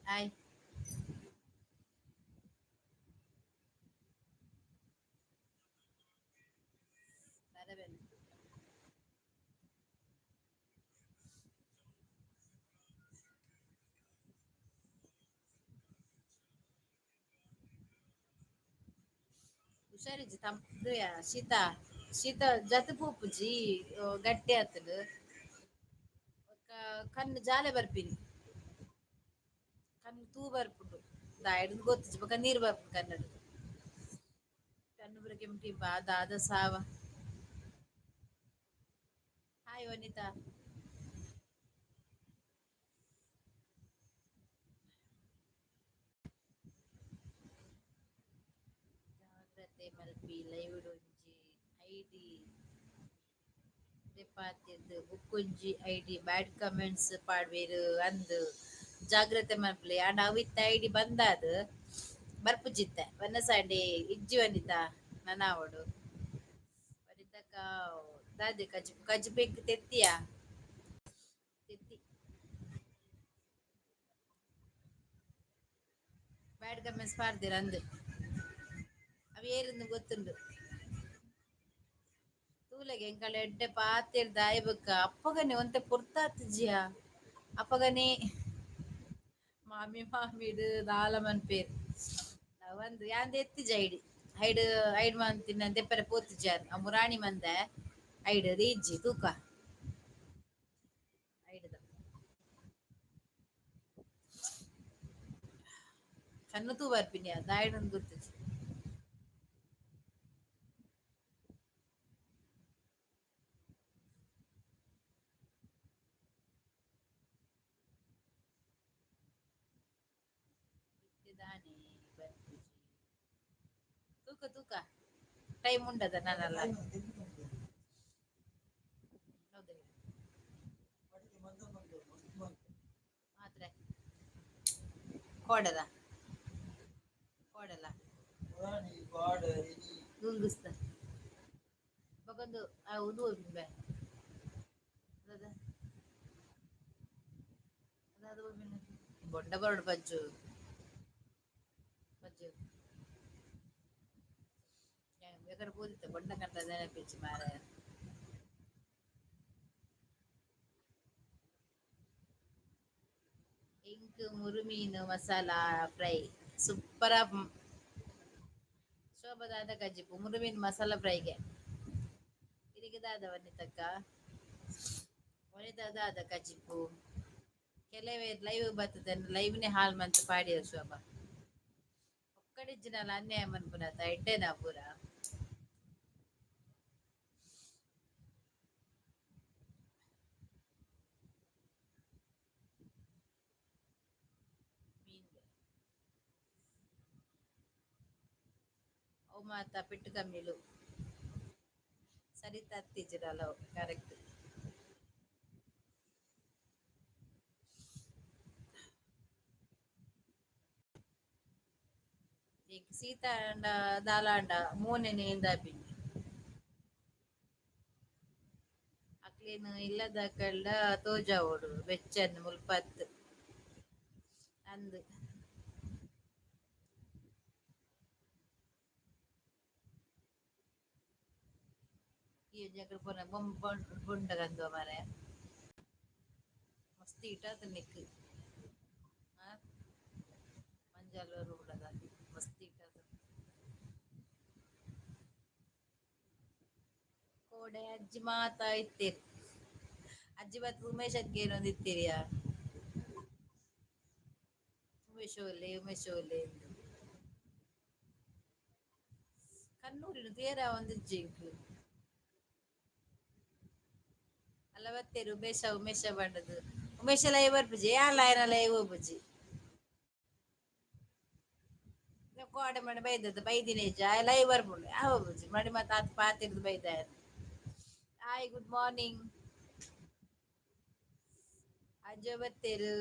Hi. ಬರಬೇಡ. ಹುಷಾರಿಜ್ಜಿ ತಂಪು ಶೀತ. ಶೀತ ಜತ ಪೂಪುಜಿ ಗಟ್ಟಿ ಆತುಂಡು ಕಣ್ಣು ಜಾಲೆ ಬರ್ಪಿನಿ. ಕಣ್ಣು ತೂ ಬರ್ಪುಂಡು ದಾಯಡ್ ಗೊತ್ತಿಜ್ಜಿ ಬೊಕ ನೀರ್ ಬರ್ಪುಂಡು ಕಣ್ಣಡ್. ಕಣ್ಣು ಪೂರ ಕೆಂಪಿಗ್ ದಾದ ಸಾವ. ಹಾಯ್ ವನಿತಾ. ಜಾಗ್ರತೆ ಮಲ್ಪಿ ಲೈವ್ಡ್ ಒಂಜಿ ಐಡಿ ದೆಪಾತಿರ್ದ್ ಬುಕ್ಕೊಂಜಿ ಐಡಿ ಬ್ಯಾಡ್ ಕಮೆಂಟ್ಸ್ ಪಾಡ್ವೆರ್ ಅಂದ್ ಜಾಗ್ರತೆ ಮಲ್ಪುಲೆ ಆಂಡ ಅವ್ ಇತ್ತ ಐಡಿ ಬಂದಾದ್ ಬರ್ಪುಜಿತ್ತೆ ವನಸಾಂಡೆ ಇಜ್ಜಿ ವನಿತಾ ನನವೊಡು ವನಿತಕ್ಕ ದಾದೆ ಕಜಿ ಪೆಗ್ ತೆತ್ತಿಯ ತೆತ್ತಿ ಬ್ಯಾಡ್ ಕಮೆಂಟ್ಸ್ ಪಾಡ್ದೆರ್ ಅಂದ್ ಅವ್ ಏರ್ಂದ್ ಗೊತ್ತುಂಡು. ತೂಲೆಗೆ ಎಂಕಲ್ನ ಎಡ್ಡೆ ಪಾತೆರ್ದ ಆಯ್ಬಕ್ಕ ಅಪ್ಪಗನೆ ಒಂತೆ ಪೊರ್ತಾತಿಜ್ಜಿಯ ಅಪಗನೆ ಮಾಮಿ ಮಾಮಿಡ್ ದಾಲ ಮನ್ಪೇರ್ ಅವಂದ್ ಯಾಂದ್ ಎತ್ತಿಜಿ ಐಡಿ ಐಡ್ ಐಡ್ ಮಂತಿನ ದೆಪ್ಪರೆ ಪೋತಿಜಾರ್ ಆ ಮುರಾಣಿ ಮಂದೆ ಐಡ್ ರೀಜ್ಜಿ ತೂಕ ಐಡ್ದ ಕಣ್ಣು ತೂ ಬರ್ಪಿನಿಯ ದಾಯಡಂದು ಗೊತ್ತಿಜ್ಜಿ. ಇಟ್ಟಿದಾನೆ ಬರ್ಪುಜಿ ತೂಕ ತೂಕ ಟೈಮ್ ಉಂಡದ ನನಲ್ಲ ಹೌದ ಮಾತ್ರೆ ಕೋಡಲ ಕೋಡಲ ನುಂಗುಸ್ತ ಬಗೊಂದು ಉಂದು ಬೆ ಅದ ಅದಾದ ಬೊಂಡ ಬರಡು ಬಜ್ಜು ಬಜ್ಜು ಬೇಕಾದ್ರೆ ಪೂರಿತ ಬೊಂಡ ಕಂಡ ನೆನಪಿಚ್ಚಿ ಮಾರ ಇಂಕ್ ಮುರುಮೀನು ಮಸಾಲಾ ಫ್ರೈ ಸೂಪರ. ಶೋಭದಾದ ಗಜ್ಜಿಪು ಮುರುಮೀನ್ ಮಸಾಲಾ ಫ್ರೈಗೆ ಇರಿಗದಾದ ವನಿತಕ್ಕ ಒಳಿದಾದ ಕಜಿಪು ಕೆಲವೇ ಲೈವ್ ಬರ್ತದೆ ಲೈವ್ನೆ ಹಾಲ್ ಮಂತ್ ಪಾಡಿಯರು ಶೋಭ ಒಕ್ಕಡಿಜ್ಜಿನಲ್ಲ ಅನ್ಯಾಯ ಮನ್ಪುನತ ಎಡ್ಡೆನ ಪೂರ ಮೀನ್ಗೆ ಅವು ಮಾತ ಪೆಟ್ಟು ಕಮ್ಮಿಲು ಸರಿತ ಹತ್ತಿಜ್ಜಿರಲ್ಲ ಕರೆಕ್ಟ್. ಈಗ ಸೀತಾ ಅಂಡ ದಾಲಾಂಡ ಮೂನೆನೆಂದಾಪಿನಿ ಅಕ್ಲೇನು ಇಲ್ಲದಕಲ್ಡ ತೋಜಾವೋಡು ಬೆಚ್ಚನ್ ಮುಲ್ಪತ್ ಅಂದ್ ಈ ಜಗಳ ಪುರ ಬುಂಡಗಂದುವ ಮರೆ ಮಸ್ತ್ ಇಟಾದ್ ನಿಕ್ ಮಂಜಾಲ್ ಉಳ್ಳದ ಮಸ್ತ್ ಇಟದ ಕೋಡೆ ಅಜ್ಜಿ ಮಾತ ಇತ್ತೀರ್ ಅಜ್ಜಿ ಬತ್ ಉಮೇಶ್ ಏನೊಂದು ಇತ್ತೀರಿಯ ಉಮೇಶ್ ಒಲ್ಲೆ ಕಣ್ಣೂರಿನ ತೇರ ಒಂದಿಜ್ಜಿಂಕ್ ಅಲ್ಲ ಬತ್ತೇರು ಉಮೇಶ ಬಣ್ಣದು ಉಮೇಶ ಲೈವ್ ಬರ್ಪುಜಿ ಯಾನ್ಲ ಲೈವ್ ಬರ್ಪುಜಿ ಕೋಡೆ ಮನೆ ಬೈದದ್ದು ಬೈದಿನೇಜ ಲೈವ್ ಬರ್ಪುಂಡು ಯಾವ ಬುಜಿ ಮಡಿ ಮತ್ತ ಅತ್ ಪಾತಿರ್ದು ಬೈದ ಹಾಯ್ ಗುಡ್ ಮಾರ್ನಿಂಗ್ ಅಜ್ಜ ಬತ್ತೇರು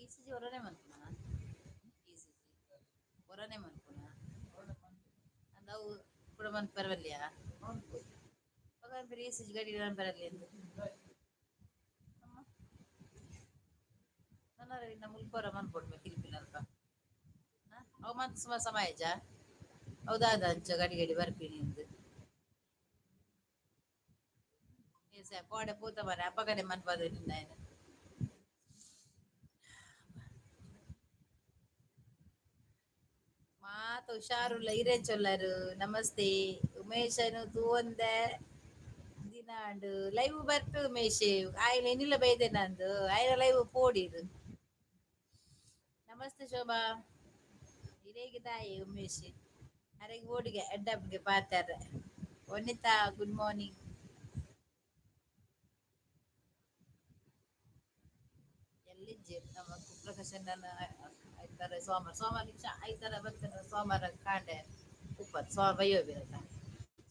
ఈసీజీ ఒరనే మన్ಪುనా ఈసీಜీ ಒರನೆ ಮನ್ಪುನ ಅಂದವು ಕೂಡ ಮನ್ಪು ಪರವಲ್ಯ ಪಗರ್ ಈಸೀಜಿ ಗಡಿ ಬರಲಿ ಎಂದು ನನ್ನ ಇನ್ನ ಮುಲ್ಪೊರ ಮನ್ಪೊಡ್ಮೆ ಕಿಲ್ಪಿನ ಅಲ್ಪ ಅವು ಮನ್ಪು ಸುಮಾರು ಸಮಾಯಜ ಹೌದಾದ ಅಂಚ ಗಡಿ ಗಡಿ ಬರ್ಪೀನಿ ಎಂದು ಕೋಡೆ ಪೂತ ಮನೆ ಅಪ್ಪಗಡೆ ಮನ್ಪದು ನಿನ್ನ ಮಾತ ಹುಷಾರುಲ್ಲ ಹಿರೇಚೊಲ್ಲರು ನಮಸ್ತೆ ಉಮೇಶನು ತೂಂದೆ ದಿನಾಂಡು ಲೈವ್ ಬರ್ಪು ಉಮೇಶ್ ಆಯ್ನ ಎನ್ನಿಲ್ಲ ಬೈದೆ ನಂದು ಆಯ್ನ ಲೈವ್ ಪೋಡಿರು ನಮಸ್ತೆ ಶೋಭಾ ಹಿರೇಗಿದಾಯಿ ಉಮೇಶ್ ಅರೆಗೆ ಓಡಿಗೆ ಅಡ್ಡಬ್ಗೆ ಪಾತಾರ ವನಿತಾ ಗುಡ್ ಮಾರ್ನಿಂಗ್ ಎಲ್ಲಿಜ್ಜೆ ನಮ್ಮ ಪ್ರಕಾಶನ ಆಯ್ತಾರೆ ಸೋಮವಾರ ಸೋಮವಾರ ಐತರ ಬರ್ತಾರೆ ಸೋಮವಾರ ಕಾಂಡೆ ಉಪ್ಪತ್ತು ಸೋಮವಾರ ಬಯ್ಯೋ ಬೀರಲ್ಲ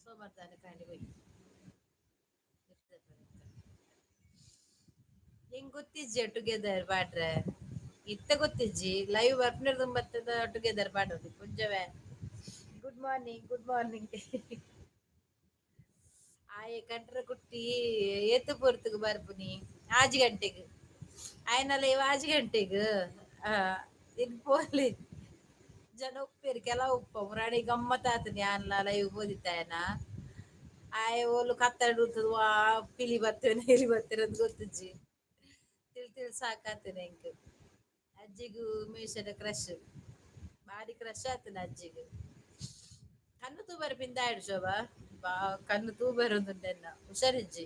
ಸೋಮವಾರ ತಾನೆ ಕಾಂಡೆ ಬೈ ಹೆಂಗ್ ಗೊತ್ತಿಜ್ಜಿ ಟುಗೆದರ್ ಬಾಡ್ರೆ ಇತ್ತ ಗೊತ್ತಿಜ್ಜಿ ಲೈವ್ ಬರ್ಪನರ್ ತುಂಬತ್ತದ ಟುಗೆದರ್ ಬಾಡ್ರಿ ಕುಂಜವೇ ಗುಡ್ ಮಾರ್ನಿಂಗ್ ಗುಡ್ ಮಾರ್ನಿಂಗ್ ಆಯೆ ಕಂಟ್ರ ಕುಟ್ಟಿ ಎತ್ತು ಪೊರ್ತುಗು ಬರ್ಪುನಿ ಆಜಿ ಗಂಟೆಗ್ ಆಯ್ನಲ್ಲ ಇವ ಆಜಿ ಗಂಟೆಗ್ ಆ ಇನ್ ಪೋಲಿ ಜನ ಉಪ್ಪೇರು ಕೆಲ ಉಪ್ಪ ಮುರಾಡಿ ಗಮ್ಮತ್ ಆತನಿ ಅನ್ಲ ಲೈವ್ ಬೋದಿತ್ತಾಯನ ಆಯ್ ಓಲು ಕತ್ತಡ ವಾ ಪಿಲಿ ಬರ್ತೇನೆ ಇಲಿ ಬರ್ತೇನೆ ಅಂತ ಗೊತ್ತಜ್ಜಿ ಸಾಕಾತನೆ ಎಂಕ್ ಅಜ್ಜಿಗು ಮೀಶದ ಕ್ರಶ್ ಬಾರಿ ಕ್ರಶ್ ಆತನ ಅಜ್ಜಿಗು ಕಣ್ಣು ತೂಬರ ಪಿಂದಾಯ್ಡು ಶೋಭಾ ಬಾ ಕಣ್ಣು ತೂಬರ ಒಂದುಂಡೆನ್ನ ಹುಷಾರಿಜ್ಜಿ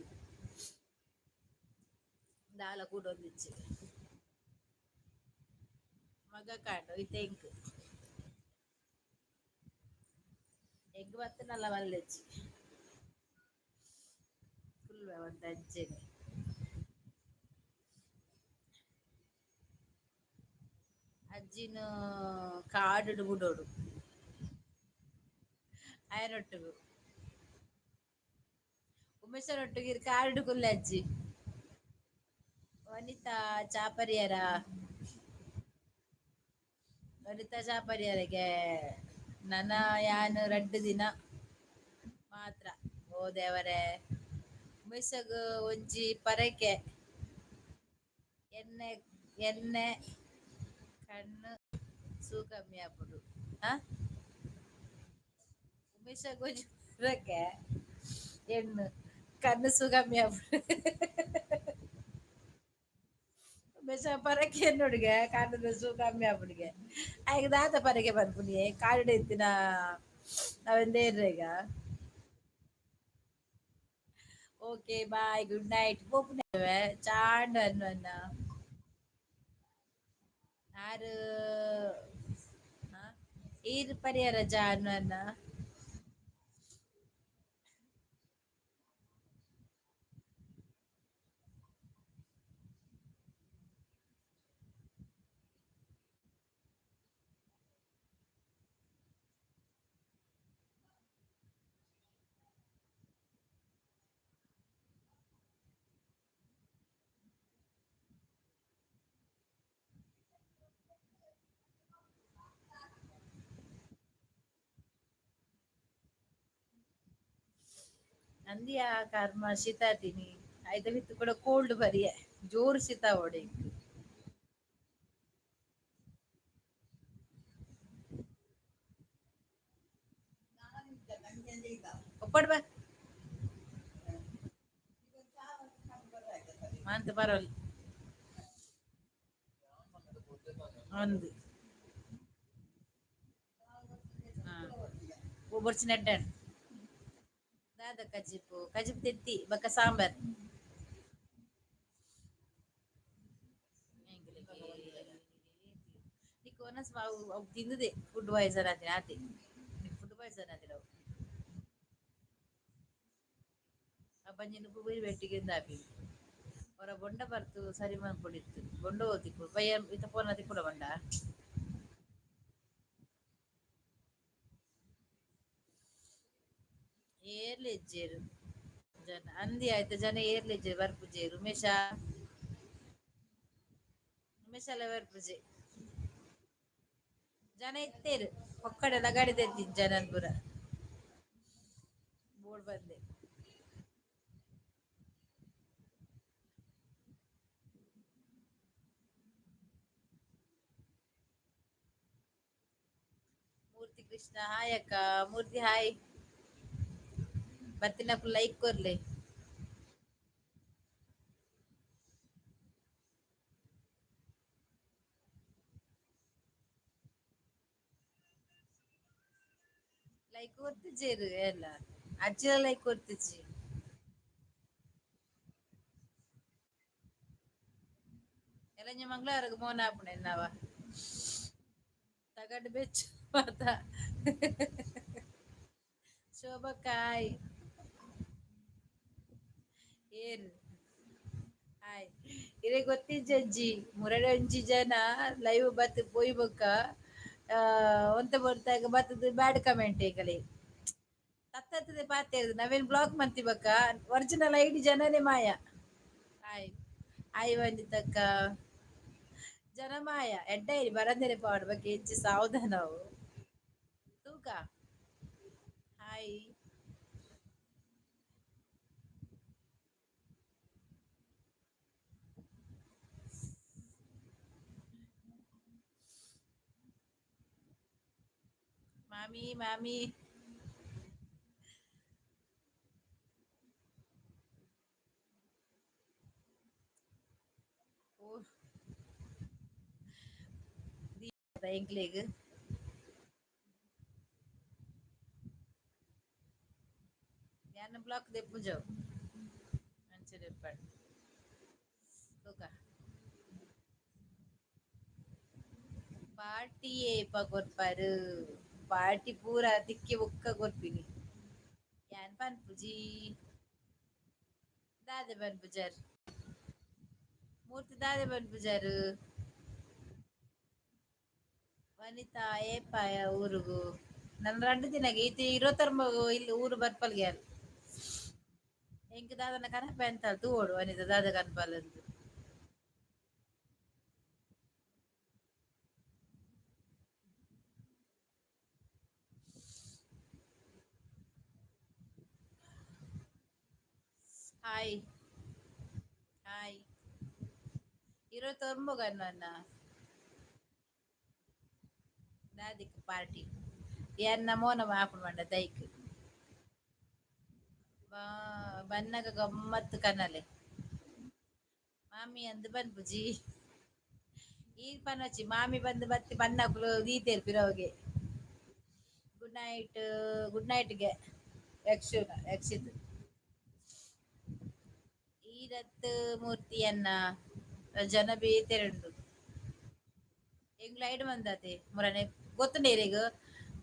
ದಾಲ ಕೂಡೊಂದಿಜ್ಜಿ ಮಗ ಕಾಂಡು ಇತ್ತೆ ಎಂಕ್ ಬತ್ತನಲ್ಲ ಮಲ್ಲೆಜ್ಜಿ ಫುಲ್ ಒಂದ ಅಜ್ಜೆನೆ ಅಜ್ಜಿನ ಕಾಡುಡು ಬುಡೋಡು ಅಯನೊಟ್ಟುಗು ಉಮೇಶನೊಟ್ಟುಗೆ ಕಾಡುಡು ಕುಲ್ಲೆ ಅಜ್ಜಿ ವನಿತಾ ಚಾಪರಿಯರ ವನಿತಾ ಚಾಪರಿಯರಗೆ ನನ್ನ ಯಾನು ರಡ್ಡು ದಿನ ಮಾತ್ರ ಓ ದೇವರೇ ಉಮೇಶಗ್ ಒಂಜಿ ಪರಕೆ ಎಣ್ಣೆ ಎಣ್ಣೆ ಕಣ್ಣು ಸೂ ಕಮ್ಮಿ ಆಪುಡು ಆ ಉಮೇಶಗ್ ಒಂಜಿ ಪರಕೆ ಎಣ್ಣು ಕಣ್ಣು ಸೂ ಕಮ್ಮಿ ಆಪುಡು ಉಮೇಶ ಪರಕೆ ಎನ್ನೊಡುಗೆ ಕಣ್ಣುದ ಸೂ ಕಮ್ಮಿ ಆಪುಡಿಗೆ ಆಯ್ಗೆ ದಾದ ಪರಕೆ ಬರ್ಪುನಿ ಕಾಡುಡು ಇತ್ತಿನ ಅವೆಂದೇರ್ರೆ ಈಗ ಓಕೆ ಬಾಯ್ ಗುಡ್ ನೈಟ್ ಪೋಪುನೆವೆ ಚಾಂಡ್ ಅನ್ನನ್ನ ಆರು ಈರ್ ಪರಿಹಾರ ಜಾನುನ್ನ ನಂದಿಯ ಕರ್ಮ ಶೀತಾತಿನಿ ಐತ ಮಿತ್ತು ಕೂಡ ಕೋಲ್ಡ್ ಬರಿಯೆ ಜೋರು ಶೀತ ಒಡೆ ಒಪ್ಪಡ್ ಬಾ ಮಂತ್ ಬರೋಲಿ ಒಂದು ಒಬ್ಬರ್ಚಿನ ಎಡ್ಡಾಡು ದಾದ ಕಜಿಪು ಕಜಿಪು ತೆತ್ತಿ ಬಕ್ಕ ಸಾಂಬಾರ್ ನಿಕೋನಸ್ ಅವು ತಿಂದುದೆ ಫುಡ್ ಪಾಯ್ಸನ್ ಆತಿ ಆತಿ ಫುಡ್ ಪಾಯ್ಸನ್ ಆತಿ ನಾವು ಆ ಬಂಜಿನ ಪೂರಿ ಬೆಟ್ಟಿಗೆ ಆಪಿ ಅವರ ಬೊಂಡ ಬರ್ತು ಸರಿ ಮಾಡ್ಕೊಂಡಿತ್ತು ಬೊಂಡ ಓದಿಕ್ಕು ಬಯ್ಯ ಇತ ಫೋನ್ ತಿಕ್ಕುಡ ಬಂಡ ಏರ್ಲಿ ಇಜ್ಜೇರು ಜನ ಅಂದಿ ಆಯ್ತು ಜನ ಏರ್ಲಿ ಇಜ್ಜೇರು ಬರ್ಪುಜೇರು ಉಮೇಶ ನಿಮಿಷಲ ಪೂಜೆ ಜನ ಇತ್ತೇರು ಒಕ್ಕಡೆಲ್ಲ ಗಡಿದೆದ್ದಿ ಜನನ್ ಪುರ ಬೋಡ್ ಬಂದೆ ಮೂರ್ತಿ ಕೃಷ್ಣ ಹಾಯ್ ಅಕ್ಕ ಮೂರ್ತಿ ಹಾಯ್ ಬತ್ತಿನ ಲೈಕ್ ಕೊರ್ಲೆ ಲೈಕ್ ಕೊರ್ತಿಜೇರು ಎಲ್ಲ ಅಜ್ಜಿಲ ಲೈಕ್ ಕೊರ್ತಿಜಿ ಎಲ್ಲ ಮಂಗಳವಾರ ಮೋನ ಆಪುಣ ಎನ್ನವ ತಗಡು ಬೆಚ್ಚ ಮಾತ ಶೋಭಕ್ಕಾಯ್ ಏನ್ ಆಯ್ ಇದೇ ಗೊತ್ತಿಜ್ಜಿ ಮುರಡೆ ಒಂಜಿ ಜನ ಲೈವ್ ಬತ್ ಪೋಯಿ ಬೊಕ್ಕ ಒಂತ ಬರ್ತಾಗ ಬತ್ತದ ಬ್ಯಾಡ್ ಕಮೆಂಟ್ ಈಗಲೇ ತತ್ತದ ಪಾತೆರ್ದು ನಾವೇನ್ ಬ್ಲಾಕ್ ಮಂತಿ ಬಕ್ಕ ಒರಿಜಿನಲ್ ಐಡಿ ಜನನೇ ಮಾಯ ಆಯ್ ಆಯ್ ವಂದಿತಕ್ಕ ಜನಮಾಯ ಎಡ್ಡ ಬರಂದೇನೆ ಪಾಡ್ ಬಗ್ಗೆ ಹೆಚ್ಚು ಸಾವಧಾನವು ತೂಕ ಹಾಯ್ ಮಾಮಿ ಮಾಮಿ ಓ ಎಂಕ್ಲೆಗ್ ಯಾನ ಬ್ಲಾಕ್ ದೆಪ್ಪುಜವು ಅಂಚೆಡೆಪ್ಪಡ್ ತೂಕ ಪಾರ್ಟಿ ಏಪ ಕೊರ್ಪಾರು ಪಾರ್ಟಿ ಪೂರ ತಿಕ್ಕಿ ಬೊಕ್ಕ ಕೊರ್ಪಿನಿ ಯಾನ್ ಪನ್ಪುಜಿ ದಾದೆ ಬನ್ಪುಜರ್ ಮೂರ್ತಿ ದಾದೆ ಬನ್ಪುಜಾರು ವನಿತಾ ಏಪಾಯ ಊರುಗು ನನ್ ರಡ್ಡು ದಿನಗೆ ಈತಿ ಇಲ್ಲಿ ಊರು ಬರ್ಪಲ್ಗೆ ಎಂಕ್ ದಾದನ ಕನಪ ಎಂತ ತೂಡು ವನಿತ ದಾದ ಕನ್ಪಾಲಂದು ಹಾಯ್ ಹಾಯ್ ತೊರ್ಮುಗನ್ನ ದಾದಿಕ್ ಪಾರ್ಟಿ ಎನ್ನ ಮೋನ ಆಪುಂಡು ಪಂಡ ದೈಕ್ ಬನ್ನಗ ಗಮ್ಮತ್ ಕನಲೆ ಮಾಮಿ ಅಂದ್ ಬನ್ಪುಜಿ ಈ ಪನೊಚ್ಚಿ ಮಾಮಿ ಬಂದು ಬತ್ತಿ ಬನ್ನಕುಲು ದೀತೆರ್ ಪಿರವುಗೆ ಗುಡ್ ನೈಟ್ ಗುಡ್ ನೈಟ್ಗೆ ಯಕ್ಷಿತ್ ಈರತ್ ಮೂರ್ತಿಯನ್ನ ಜನ ಬೇತೆರುಂಡು ಎಂಗ್ಲ ಐಡ್ ಮಂದತೆ ಮುರನೆ ಗೊತ್ತುಂಡೇರೆಗ್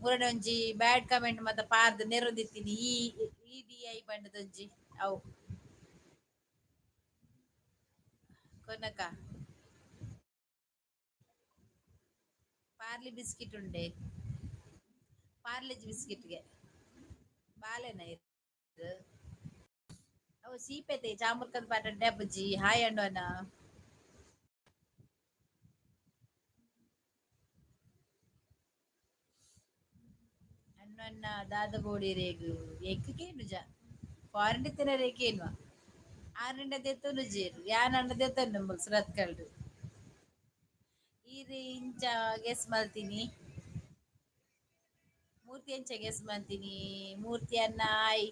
ಮುರನೆ ಒಂಜಿ ಬ್ಯಾಡ್ ಕಮೆಂಟ್ ಮಾತ ಪಾರ್ದ್ ನೆರೊಂದಿತ್ತಿನಿ ಈ ಐ ಪಂಡದೊಂಜಿ ಅವು ಕೊನಕ ಪಾರ್ಲಿ ಬಿಸ್ಕಿಟ್ ಉಂಡೆ ಪಾರ್ಲೆಜಿ ಬಿಸ್ಕಿಟ್ಗೆ ಬಾಲೆನ ಇದು ಅವು ಸೀಪೆತೆ ಚಾಮುರ್ಕಂದ್ ಪಾಟ ಡೆಬಜಿ ಹಾಯ್ ಅಂಡೋನ ಅಣ್ಣನ್ನ ದಾದ ಬೋಡಿ ರೇಗು ಎಕ್ಕೇನುಜ ಫಾರಿನ್ ತಿನ ರೇಖೇನ್ವಾ ಆನಂಡ ದೆತ್ತೊಂದು ಜೇರು ಯಾನ್ ಅಂಡ ದೆತ್ತೊಂದು ನಂಬಲ್ ಸುರತ್ ಕಲ್ಡು ಈರ್ ಇಂಚ ಗೆಸ್ ಮಲ್ತೀನಿ ಮೂರ್ತಿ ಎಂಚ ಗೆಸ್ ಮಲ್ತೀನಿ ಮೂರ್ತಿ ಅನ್ನ ಆಯ್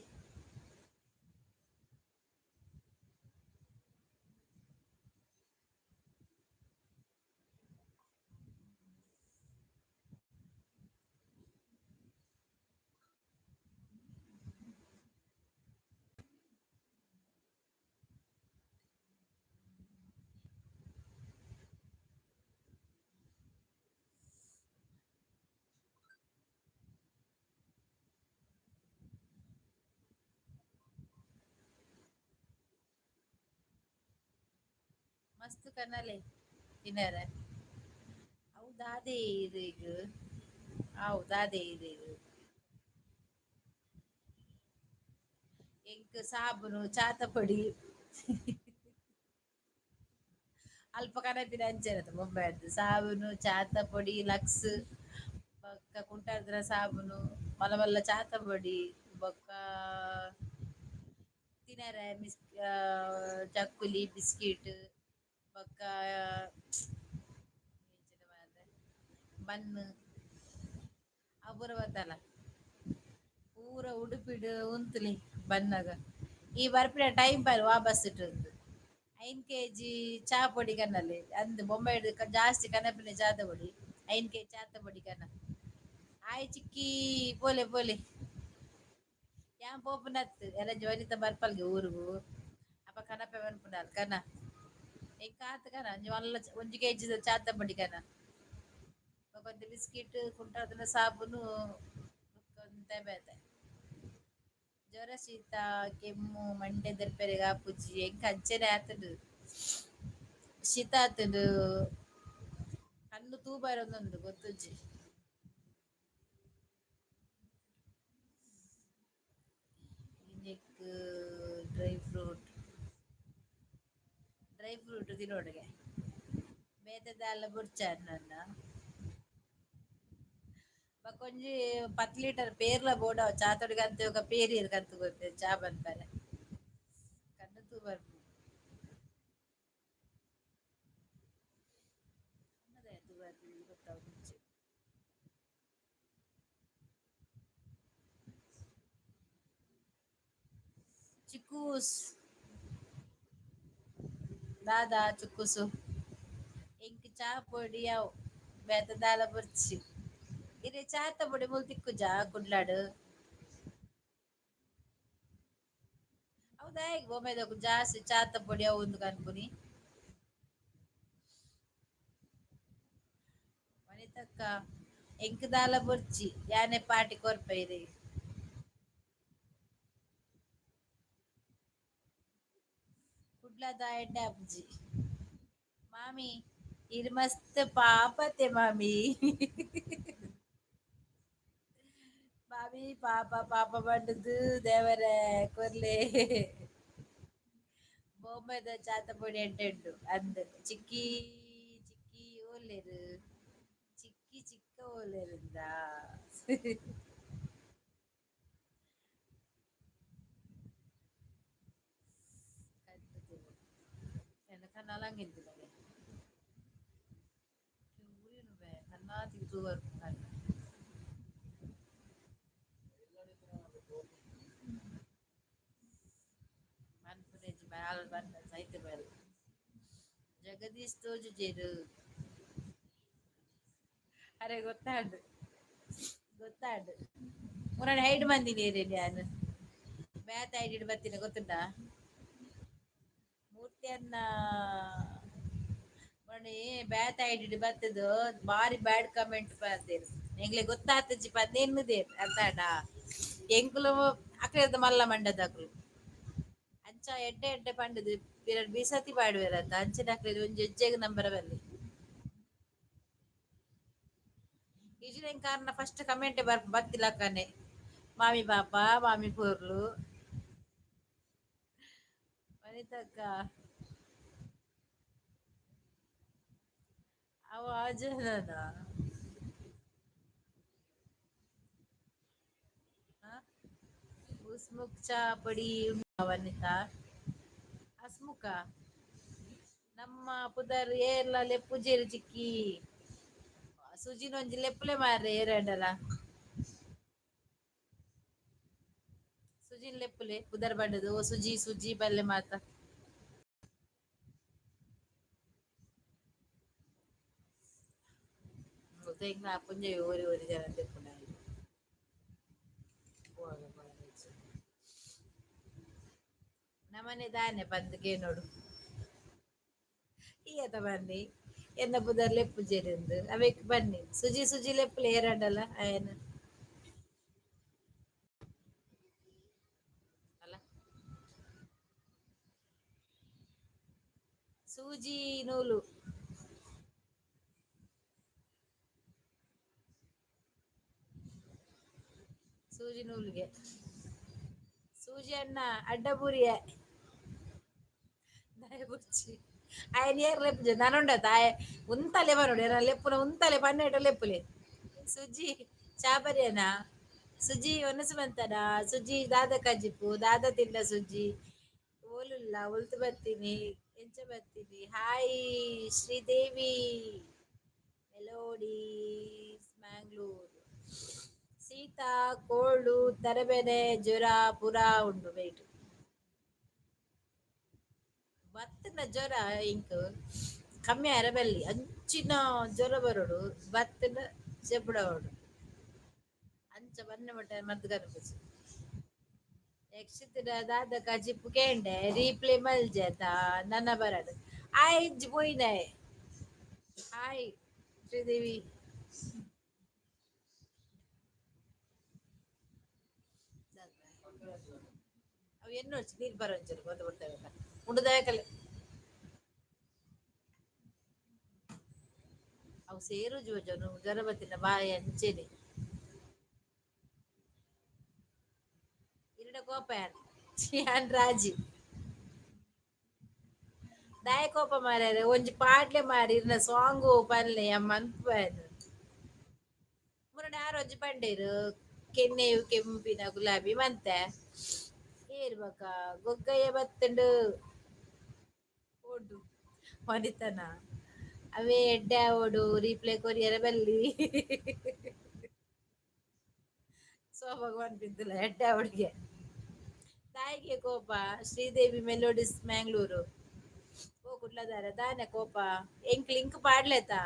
ಮಸ್ತ್ ಕನಲೆ ತಿನ್ನರ ದಾದೆ ಈಗ ದಾದೆ ಇದು ಎಂಕ್ ಸಾಬುನು ಚಾತ ಪೊಡಿ ಅಲ್ಪ ಕನಪಿನ ಅಂಚೆನದು ಬೊಂಬಾಯಿಡ್ದು ಸಾಬೂನು ಚಾತ ಪೊಡಿ ಲಕ್ಸ್ ಬೊಕ್ಕ ಕುಂಟಾರ್ದ್ರ ಸಾಬೂನು ಮಲ್ಲ ಮಲ್ಲ ಚಾತ ಪೊಡಿ ಬೊಕ್ಕ ತಿನರೆ ಚಕ್ಕುಲಿ ಬಿಸ್ಕಿಟ್ ಬೊಕ್ಕ ಬನ್ ಅವು ಪೂರ ಬತ್ತಲ್ಲ ಪೂರ ಉಡುಪಿಡ್ ಉಂತುಲಿ ಬನ್ನಗ ಈ ಬರ್ಪಿನ ಟೈಮ್ ಪಾರು ವಾಪಸ್ ಇಟ್ಟಂದು 5 kg ಚಾ ಪೊಡಿ ಕನ್ನಲೆ ಅಂದ್ ಬೊಂಬೈ ಜಾಸ್ತಿ ಕನಪಿನ ಚಾತ ಪೊಡಿ 5 kg ಚಾತ ಪೊಡಿ ಕನ ಆಯ್ ಚಿಕ್ಕಿ ಪೋಲೆ ಪೋಲೆ ಯಾನ್ ಪೋಪುನತ್ ಎಲ್ಲ ಜೋರಿತ ಬರ್ಪಲ್ಗೆ ಊರುಗು ಅಪ್ಪ ಕನಪೆ ಬರ್ಪುನಾಲ್ ಕನ ಕಾತ್ ಕನ ಮಲ್ಲ 1 kg ಚಾತ ಪೊಡಿ ಕನ ಕೊಂತ ಬಿಸ್ಕಿಟ್ ಕುಂಟಾದ್ರೆ ಸಾಬೂನು ಕೊಂತ ಬೇತೆ ಜ್ವರ ಶೀತ ಕೆಮ್ಮು ಮಂಡೆ ದರ್ಪೆರೆಗ ಆಪುಜಿ ಎಂಕ ಅಂಚನೆ ಆತುಂಡು ಶೀತ ಆತುಂಡು ಕಣ್ಣು ತೂಬಾರೊಂದುಂಡು ಗೊತ್ತುಜ್ಜಿ ಇಂದೆಕ್ ಡ್ರೈ ಫ್ರೂಟ್ ತಿನೋಡುಗೆ ಬೇತೆದಾಲ ಬುಡ್ಚಾರ್ ನನ್ನ ಬಕೊಂಜಿ 10 ಲೀಟರ್ ಪೇರ್ಲ ಬೋಡಾವ ಚಾತೊಡಿಗೆ ಅಂತೆ ఒక ಪೇರಿಯರ್ ಕಂತು ಗೊತ್ತೆ ಚಾ ಬಂದ್ಪರೆ ಕಣ್ಣು ತೂಬಾರ ಚಿಕ್ಕೂಸ್ ದಾದಾ ಚುಕ್ಕುಸು ಎಂಕ್ ಚಾ ಪೊಡಿ ಅವು ಬೇತೆ ದಾಲ ಬುರ್ಚಿ ಇರೆ ಚಾತ ಪೊಡಿ ಮೂಲು ತಿಕ್ಕುಜಾ ಕುಡ್ಲಾಡ್ ಹೌದಾಯ್ ಗೋಮೆದಕು ಜಾಸ್ತಿ ಚಾತ ಪೊಡಿ ಅವು ಉಂದು ಕನ್ಪುನಿ ವನಿತಕ್ಕ ಎಂಕ್ ದಾಲ ಬುರ್ಚಿ ಯಾನೆ ಪಾಟಿ ಕೊರ್ಪೆರ್ ಕುಡ್ಲದ ಎಡ್ಡೆ ಅಪ್ಜಿ ಮಾಮಿ ಇರ್ ಮಸ್ತ್ ಪಾಪತೆ ಮಾಮಿ ಮಾಮಿ ಪಾಪ ಪಾಪ ಪಂಡುದು ದೇವರೆ ಕೊರ್ಲೆ ಬೋಂಬೈದ ಚಾತ ಪೊಡಿ ಎಡ್ಡೆ ಉಂಡು ಅಂದ್ ಚಿಕ್ಕಿ ಚಿಕ್ಕಿ ಓಲೇರು ಚಿಕ್ಕಿ ಚಿಕ್ಕ ಓಲೇರುಂದ ಎನ್ನ ಕನ್ನಲಂಗಿಲ್ದು ಕನ್ನಾ ತಿಂತು ಸೈತ ಬೇಲೆ ಜಗದೀಶ್ ತೋಜುಜೆರ್ ಅರೆ ಗೊತ್ತಾಂಡು ಗೊತ್ತಾಂಡು ಮುರಡೆ ಹೈಡ್ ಮಂದಿನಿ ಯಾನ್ ಬ್ಯಾತ್ ಐಡಿಡ್ ಬತ್ತಿನ ಗೊತ್ತುಂಡ ಮೂರ್ತಿಯನ್ನ ಮೊನ್ನೆ ಬ್ಯಾತ್ ಐಡಿಡ್ ಬತ್ತದು ಬಾರಿ ಬ್ಯಾಡ್ ಕಮೆಂಟ್ ಪಾರ್ದೆರ್ ಎಂಗ್ಲೆ ಗೊತ್ತಾತಜಿ ಪಂದ್ ಎನ್ನುದೆರ್ ಅರ್ಥಾಂಡ ಎಂಕುಲು ಅಕ್ಲೆದ ಮಲ್ಲ ಮಂಡದಕ್ಲು ಅಂಚ ಎಡ್ಡೆ ಎಡ್ಡೆ ಪಂಡುದು ಪಿರಡ್ ಬೀಸತಿ ಪಾಡುವೆರಂತ ಅಂಚನೆ ಅಕ್ಲೆದ ಒಂಜಿ ಎಜ್ಜೆಗ್ ನಂಬರ ಬಲ್ಲಿ ಇಜ್ಲೆನ್ ಕಾರ್ನ ಫಸ್ಟ್ ಕಮೆಂಟೆ ಬತ್ತಿಲಕನೆ ಮಾಮಿ ಪಾಪ ಮಾಮಿ ಪೊರ್ಲು ವನಿತಕ್ಕ ಅವ ಅಜನನ ಉಸ್ಮುಕ್ ಚಾ ಪುಡಿ ವನಿತ ಹಸ್ಮುಕ ನಮ್ಮ ಪುದರ್ ಏರ್ಲ ಲೆಪ್ಪುಜೆರ್ ಚಿಕ್ಕಿ ಸುಜಿನ ಒಂಜಿ ಲೆಪ್ಪುಲೆ ಮಾರ್ರೆ ಏರೆಂಡಲ ಸುಜಿನ್ ಲೆಪ್ಪುಲೆ ಪುದರ್ ಬಡದು ಓ ಸುಜಿ ಸುಜಿ ಪಲ್ಲೆ ಮಾತ ಅಪ್ಪುಂಜೆ ಓರಿ ಓರಿ ಜನ ತೆಕ್ಕುಂಡ ನಮನೆ ದಾನೆ ಪಂದ್ಗೆ ನೋಡು ಈಯತ ಬನ್ನಿ ಎನ್ನ ಪುದರ್ ಲೆಪ್ಪುಜೆರಿಂದು ಅವೆಕ್ ಬನ್ನಿ ಸುಜಿ ಸುಜಿ ಲೆಪ್ಪುಲೆ ಏರಂಡಲ ಅಯನ ಅಲ್ಲ ಸೂಜಿ ನೂಲು ಸೂಜಿ ನೂಲುಗೆ ಸೂಜಿ ಅಣ್ಣ ಅಡ್ಡ ಪುರಿಯೆ ದಯ ಬುರ್ಚಿ ఆయన ఏర్ లేపు నానుండత ఉంతలే మనోడు లేపున ఉంతలే పన్నేట లేపులే సుజి చాపరేనా సుజి ಒನಸಮಂತನ ಸುಜಿ ದಾದ ಕಜಿಪು ದಾದ ತಿನ್ನ ಸುಜ್ಜಿ ಓಲುಲ್ಲ ಒಲ್ತು ಬರ್ತೀನಿ ಎಂಚ ಬರ್ತೀನಿ ಹಾಯ್ ಶ್ರೀದೇವಿ ಮೆಲೋಡಿ ಮ್ಯಾಂಗ್ಳೂರ್ ಸೀತಾ ಕೋಲ್ಡು ತರಬೇನೆ ಜ್ವರ ಪುರಾ ಉಂಡು ಬೈಟ್ ಬತ್ತಿನ ಜ್ವರ ಇಂಕ್ ಕಮ್ಮಿ ಅರಬಲ್ಲಿ ಅಂಚಿನ ಜ್ವರ ಬರೋಡು ಬತ್ತಿನ ಜೆಪ್ಪುಡವಡು ಅಂಚ ಬನ್ನೆ ಮಟ್ಟ ಮದ್ದು ಕನಿಪಿಸಿ ಯಕ್ಷಿತರ ದಾದ ಕಜಿಪ್ಪು ಕೇಂಡೆ ರೀಪ್ಲೇ ಮಲ್ಜಾತ ನನ್ನ ಬರಡು ಆಯ್ಜ್ ಪೋಯಿನಾಯ್ ಹಾಯ್ ಶ್ರೀದೇವಿ ಅವು ಎನ್ನು వచ్చి ನೀರು ಬರೋಂಚರು ಗೊತ್ತು ಬಿಡ್ತೇವೆ ಉಂಡುದಾಯಕಲ್ಲ ಅವು ಸೇರು ಜೋಜನು ಗರ್ಭತಿನ ಬಾಯಿ ಅಂಚೆನೆ ಇರಡ ಕೋಪ ಯಾನ್ ರಾಜಿ ದಾಯ ಕೋಪ ಮಾರ್ಯಾರ ಒಂಜಿ ಪಾಟ್ಲೆ ಮಾರಿ ಇರ್ನ ಸಾಂಗು ಪನ್ಲೆ ಮನ್ಪು ಮುರಡ ಆರೊಂಜಿ ಪಂಡೇರು ಕೆನ್ನೆಯು ಕೆಂಪಿನ ಗುಲಾಬಿ ಮಂತೆ ಏರ್ಬಕ ಗೊಗ್ಗಯ್ಯ ಬತ್ತಂಡು ಓಡು ಹೊಡಿತನ ಅವೇ ಎಡ್ಡೆ ಓಡು ರೀಪ್ಲೇ ಕೊರಿಯರ ಬಲ್ಲಿ ಸೋ ಭಗವಾನ್ ಬಿದ್ದಿಲ್ಲ ಎಡ್ಡೆ ಅವಳಿಗೆ ತಾಯಿಗೆ ಕೋಪ ಶ್ರೀದೇವಿ ಮೆಲೋಡಿಸ್ ಮ್ಯಾಂಗ್ಳೂರು ಓ ಕುಡ್ಲದಾರ ದಾನೆ ಕೋಪ ಎಂಕ್ ಲಿಂಕ್ ಪಾಡ್ಲೇತಾ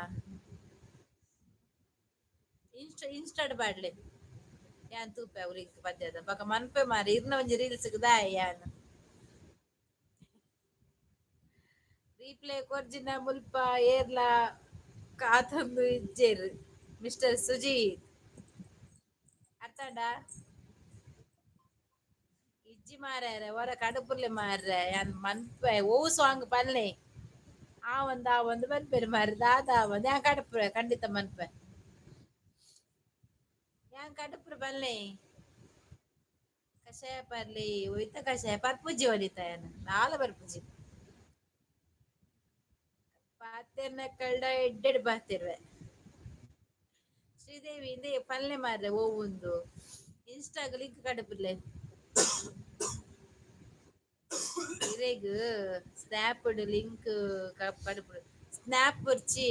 ಇನ್ಸ್ಟಾಡ್ ಪಾಡ್ಲೆ ಯಾನ್ ತೂಪೆ ಅವ್ ಲಿಂಕ್ ಪದ್ಯದ ಬಕ ಮನ್ಪೆ ಮಾರಿ ಇರ್ನ ಒಂಜಿ ರೀಲ್ಸ್ ದಾಯ ಯಾನ್ ರೀಪ್ಲೇ ಕೊರ್ಜಿನ ಮುಲ್ಪ ಏರ್ಲ ಕಾತೊಂದು ಇಜ್ಜೇರು ಮಿಸ್ಟರ್ ಸುಜೀತ್ ಅರ್ಥಾಂಡ ಇಜ್ಜಿ ಮಾರ್ಯಾರ ಹೊರ ಕಡುಪುರ್ಲೆ ಮಾರ್ರೆ ಯಾನ್ ಮನ್ಪೆ ಓ ಸಾಂಗ್ ಪನ್ಲೆ ಆ ಒಂದು ಮನ್ಪೆರು ಮಾರಿ ದಾದ ಒಂದು ಯಾನ್ ಕಡುಪುರ ಖಂಡಿತ ಮನ್ಪೆ ಯಾನ್ ಕಡುಪುರ ಬಲ್ಲೆ ಕಷಾಯ ಪರ್ಲಿ ಒಯ್ತ ಕಷಾಯ ಪರ್ಪುಜಿ ಹೊಡಿತ ಯಾನ್ ನಾಲ ಬರ್ಪುಜಿ ಪಾತೆರ್ನ ಕಳ್ಳ ಎಡ್ಡೆಡ್ ಪಾತೆರ್ವೆ ಶ್ರೀದೇವಿ ಇಂದೇ ಪಲ್ಲೆ ಮಾರ್ರೆ ಓ ಒಂದು ಇನ್ಸ್ಟಾಗ್ ಲಿಂಕ್ ಕಡುಪುರ್ಲೆ ಇರೇಗ್ ಸ್ನ್ಯಾಪ್ ಲಿಂಕ್ ಕಡುಪುರ ಸ್ನ್ಯಾಪ್ ಬರ್ಚಿ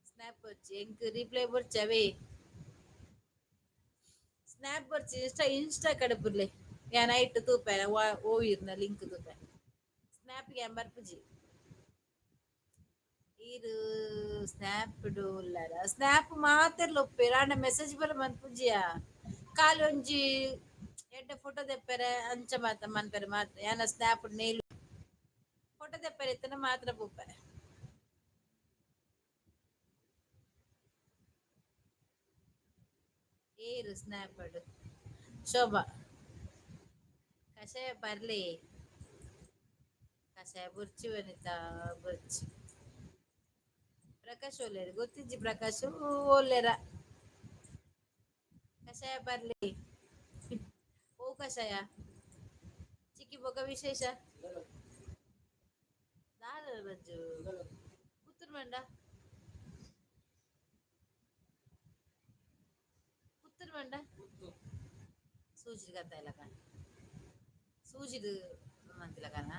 ಸ್ನ್ಯಾಪ್ ಬರ್ಚಿ ಎಂಕ್ ರಿಪ್ಲೈ ಬರ್ಚವೆ ಸ್ನ್ಯಾಪ್ ಬರ್ಚಿ ಇನ್ಸ್ಟಾ ಕಡುಪುರ್ಲೆ ಯಾನ್ ಐಟ್ ತೂಪೆ ಓ ಇರ್ನ ಲಿಂಕ್ ತೂಪೆ ಸ್ನ್ಯಾಪ್ ಯಾನ್ ಬರ್ಪುಜಿ ಇದು ಸ್ನ್ಯಾಪ್ ಉಳ್ಳಾರ ಸ್ನ್ಯಾಪ್ ಮಾತೆರ್ಲ ಒಪ್ಪೆರ್ ಆಂಡ ಮೆಸೇಜ್ ಬರ ಮನ್ಪುಜಿಯ ಕಾಲಿ ಒಂಜಿ ಎಡ್ಡೆ ಫೋಟೋ ತೆಪ್ಪರೆ ಅಂಚ ಮಾತ ಮನ್ಪೆರೆ ಮಾತ್ರ ಯಾನ ಸ್ನ್ಯಾಪ್ ನೇಲ್ ಫೋಟೋ ತೆಪ್ಪರೆ ಇತ್ತನ ಮಾತ್ರ ಪೂಪೆ ಏರು ಸ್ನ್ಯಾಪ್ ಶೋಭಾ ಕಷಾಯ ಬರ್ಲಿ ಕಷಾಯ ಬುರ್ಚಿ ವನಿತಾ ಬುರ್ಚಿ ಪ್ರಕಾಶ್ ಒಲ್ಲೆರ್ ಗೊತ್ತಿಜ್ಜಿ ಪ್ರಕಾಶ್ ಒಲ್ಲೆರ ಕಷಾಯ ಬರ್ಲಿ ಓ ಕಷಾಯ ಚಿಕ್ಕಿ ಬೊಕ ವಿಶೇಷ ದಾದ ಬಜ್ಜು ಪುತ್ತೂರು ಮಂಡ ಪುತ್ತೂರು ಮಂಡ ಸೂಜಿ ಗತ್ತ ಇಲ್ಲ ಕಾಣ ಸೂಜಿದು ಮಂತಿಲ ಕಾಣ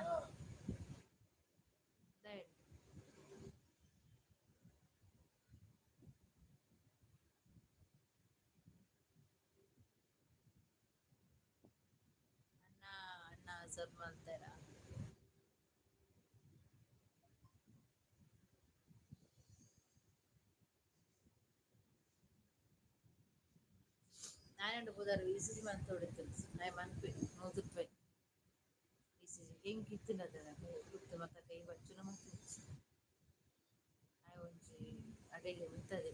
ಅಣ್ಣ ಅಣ್ಣ ಸ್ವಲ್ಪ ಮಾಡ್ತಾರ ನಾನೆಂಡು ಪುದರ್ ಇಸಿಜಿ ಮಂತ್ ಹೊಡಿತೀನಿ ನಾಯಿ ಮನ್ಪಿ ನೋದುಪ್ಪೆ ಇಸಿಜಿ ಹೆಂಗ್ ಕಿತ್ತಿನದ ಕುತ್ತು ಮಕ್ಕ ಕೈ ಬಚ್ಚುನ ಮಂತ್ ನಾಯಿ ಒಂಜಿ ಅಡೆಗೆ ಉಂಟದೆ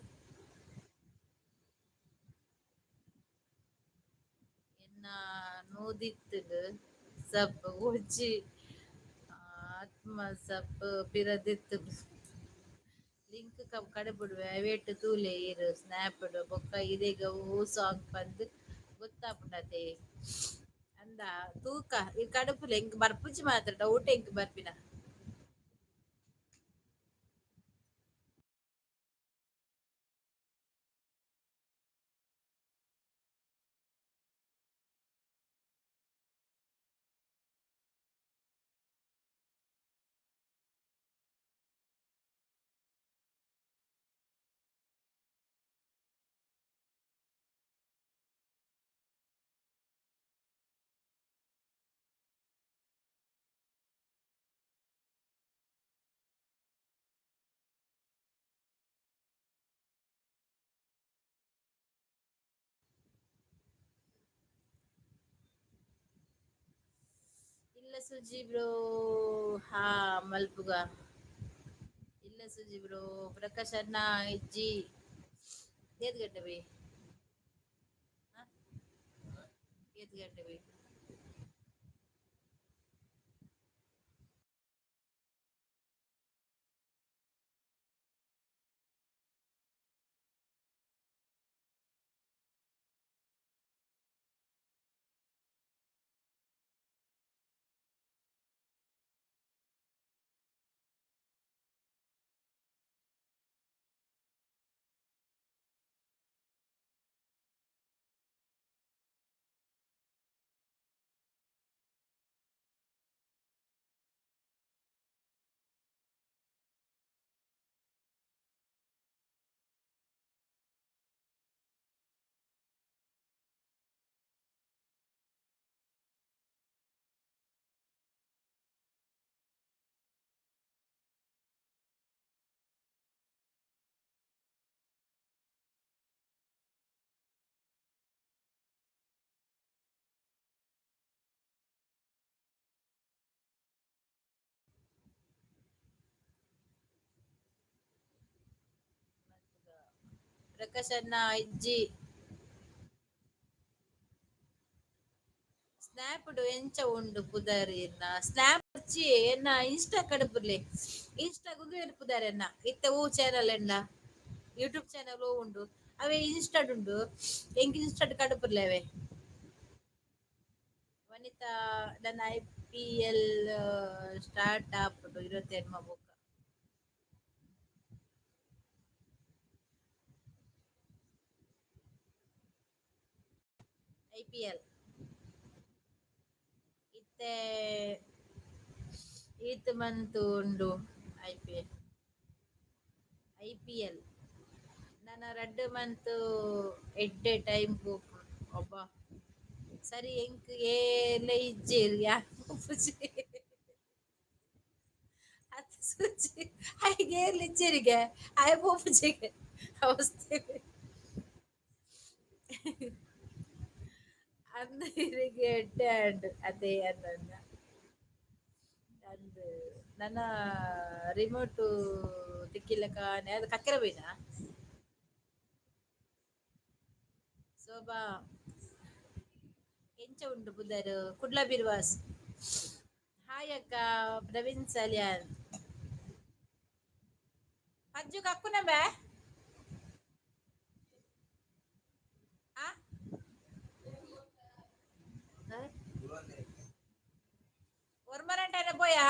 ಎನ್ನ ನೋದಿತ್ತದು ಸಪ್ ಉಜ್ಜಿ ಆತ್ಮ ಸಪ್ ಪಿರದಿತ್ತು ಲಿಂಕ್ ಕಡೆ ಬಿಡುವೆ ವೇಟ್ ತೂಲೆ ಇರು ಸ್ನ್ಯಾಪ್ ಬೊಕ್ಕ ಇದೀಗ ಹೂ ಸಾಂಗ್ ಬಂದು ಗೊತ್ತಾಪುಂಡತೆ ಅಂದ ತೂಕ ಈ ಕಡುಪುಲೆ ಎಂಕ್ ಬರ್ಪುಜಿ ಮಾತ್ರ ಡೌಟ್ ಎಂಕ್ ಬರ್ಪಿನ ಇಲ್ಲ ಸುಜಿ ಬ್ರೋ. ಹಾ ಮಲ್ಪುಗ ಇಲ್ಲ ಸುಜಿ ಬ್ರೋ. ಪ್ರಕಾಶ್ ಅಣ್ಣ ಇಜ್ಜಿ ಏತ್ ಗಂಟೆ ಬೈ? ಏತ್ ಗಂಟೆ ಬೈ? ಪ್ರಕಾಶ್ ಅಣ್ಣ ಇಜ್ಜಿ ಸ್ನ್ಯಾಪ್ ಡು ಎಂಚ ಉಂಡು ಪುದರ್ ಎನ್ನ ಸ್ನ್ಯಾಪ್ ಹಚ್ಚಿ ಎನ್ನ ಇನ್ಸ್ಟಾ ಕಡುಪುರ್ಲೆ ಇನ್ಸ್ಟಾ ಗುಗ್ಗಿನ ಪುದರ್ ಎನ್ನ ಇತ್ತೆ ಓ ಚಾನಲ್ ಎನ್ನ ಯೂಟ್ಯೂಬ್ ಚಾನಲ್ ಓ ಉಂಡು ಅವೇ ಇನ್ಸ್ಟಾಡ್ ಉಂಡು ಎಂಕ್ ಇನ್ಸ್ಟಾಡ್ ಕಡುಪುರ್ಲೆ ಅವೆ ವನಿತಾ ನನ್ನ IPL ಸ್ಟಾರ್ಟ್ ಆಪುಂಡು 27 ಬೊಕ IPL ಇತ್ತೆ ಈತ್ ಮಂತ್ ಉಂಡು IPL IPL ನನ್ನ ರಡ್ಡ್ ಮಂತ್ ಎಡ್ಡೆ ಟೈಮ್ ಪೋಪುಂಡು ಒಬ್ಬ ಸರಿ ಎಂಕ್ ಏಲೆ ಇಜ್ಜೆರ್ ಯಾನ್ ಅದು ಸುಜಿ ಐಗೆ ಏರ್ಲ ಇಜ್ಜೆರಿಗೆ ಐ ಪೋಪುಜೆಗೆ ಅವಸ್ಥೆ ಅಂದ ಇರಿಗೆ ಎಡ್ಡೆ ಆಂಡ್ ಅದೇ ಅಂದಂದ ಅಂದ್ ನನ್ನ ರಿಮೋಟ್ ತಿಕ್ಕಿಲಕಾನೆ ಅದು ಕಕ್ಕೆರ ಬೈನಾ ಸೋಬಾ ಎಂಚ ಉಂಡು ಪುದರ್ ಕುಡ್ಲ ಬಿರ್ವಾಸ್ ಹಾಯ್ ಅಕ್ಕ ಪ್ರವೀಣ್ ಸಲ್ಯಾನ್ ಅಜ್ಜು ಕಕ್ಕುನ ಬೇ ಆ ಒರ್ಮರಂಟನೆ ಪೋಯಾ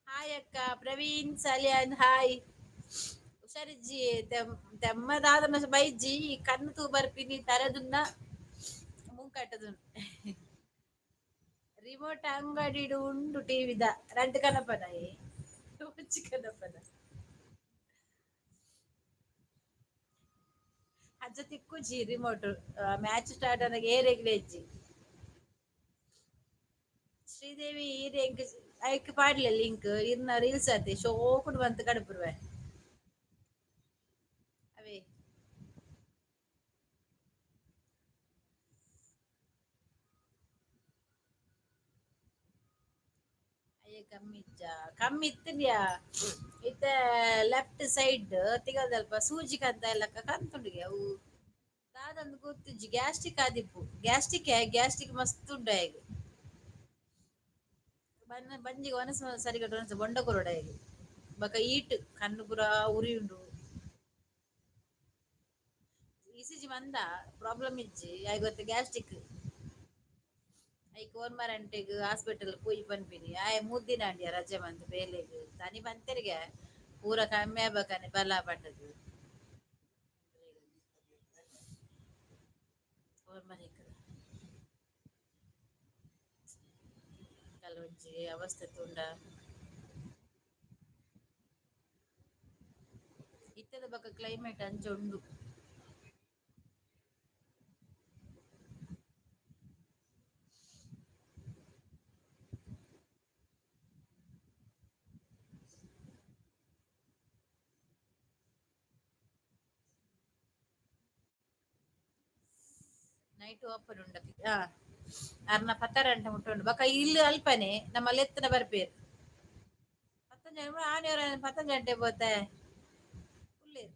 ಹಾಯ್ ಅಕ್ಕ ಪ್ರವೀಣ್ ಸಲ್ಯಾನ್ ಹಾಯ್ ಹುಷಾರಿಜ್ಜಿ ತೆಮ್ಮದಾದ ಬೈಜ್ಜಿ ಕಣ್ಣು ತೂ ಬರ್ಪಿನಿ ತರದುನ್ನ ಮುಂಕಟ್ಟದು ರಿಮೋಟ್ ಅಂಗಡಿಡು ಉಂಡು ಟಿವಿದ ರಡ್ಡ್ ಕನಪನಯೆ ಹುಚ್ಚಿ ಕನಪನ ಅಜ್ಜ ತಿಕ್ಕುಜಿ ರಿಮೋಟ್ ಮ್ಯಾಚ್ ಸ್ಟಾರ್ಟ್ ಆದಾಗ ಏರೆಗ್ಲ ಇಜ್ಜಿ ಶ್ರೀದೇವಿ ಈರ್ ಎಂಕ್ ಐಕ್ ಪಾಡ್ಲೆ ಲಿಂಕ್ ಇರ್ನ ರೀಲ್ಸ್ ಅತೆ ಶೋಕುಡು ಬಂತ್ ಕಡುಪುರ್ವೆ ಅವೇ ಅಯ್ಯ ಕಮ್ಮಿ ಇಜ್ಜ ಕಮ್ಮಿ ಇತ್ತನ್ಯಾ ಇತ್ತ ಲೆಫ್ಟ್ ಸೈಡ್ ತಿಗದಲ್ಪ ಸೂಜಿ ಕಂತ ಎಲ್ಲಕ್ಕ ಕಂತುಂಡಿಗೆ ಅವು ದಾದಂದು ಗೊತ್ತಿಜ್ಜಿ ಗ್ಯಾಸ್ಟ್ರಿಕ್ ಆದಿಪ್ಪು ಗ್ಯಾಸ್ಟ್ರಿಕ್ ಮಸ್ತ್ ಉಂಡು ಬಂಜಿಗೆ ಒನಸ ಸರಿಗಟ್ಟು ಒನಸ ಬೊಂಡ ಕೊರಡ ಬಕ ಈಟ್ ಕಣ್ಣು ಪುರ ಉರಿ ಉಂಡು ಇಸಿಜಿ ಮಂದ ಪ್ರಾಬ್ಲಮ್ ಇಜ್ಜಿ ಐಗೊತ್ತ ಗ್ಯಾಸ್ಟ್ರಿಕ್ ಐಕ್ ಓರ್ಮರಂಟೆಗ್ ಹಾಸ್ಪಿಟಲ್ ಪೋಯಿ ಪನ್ಪಿನಿ ಆಯ 3 ದಿನ ಅಂಡ್ಯ ರಜೆ ಮಂತ್ ಬೇಲೆಗ್ ತನಿ ಬಂತೆರ್ಗೆ ಪೂರ ಕಮ್ಮಿ ಆಬೇಕನೆ ಬಲ ಪಂಡದು ಓರ್ಮನೆಗ್ ಕೆಲವೊಂಜಿ ಅವಸ್ಥೆ ತೂಂಡ ಇತ್ತದ ಬಕ್ಕ ಕ್ಲೈಮೇಟ್ ಅಂಚ ಉಂಡು ನೈಟ್ ಓಪನ್ ಉಂಡ ಅರ್ನ ಪತ್ತಾರಂಟ ಮುಟ್ಟುಂಡು ಬೊಕ ಇಲ್ಲು ಅಲ್ಪನೆ ನಮ್ಮಲ್ಲಿ ಎತ್ತನ ಬರ್ಪೇರು ಪತ್ತಂಜ ಆನೆಯವರ ಪತ್ತಂಜ ಗಂಟೆ ಪೋತೆ ಉಳ್ಳೇರು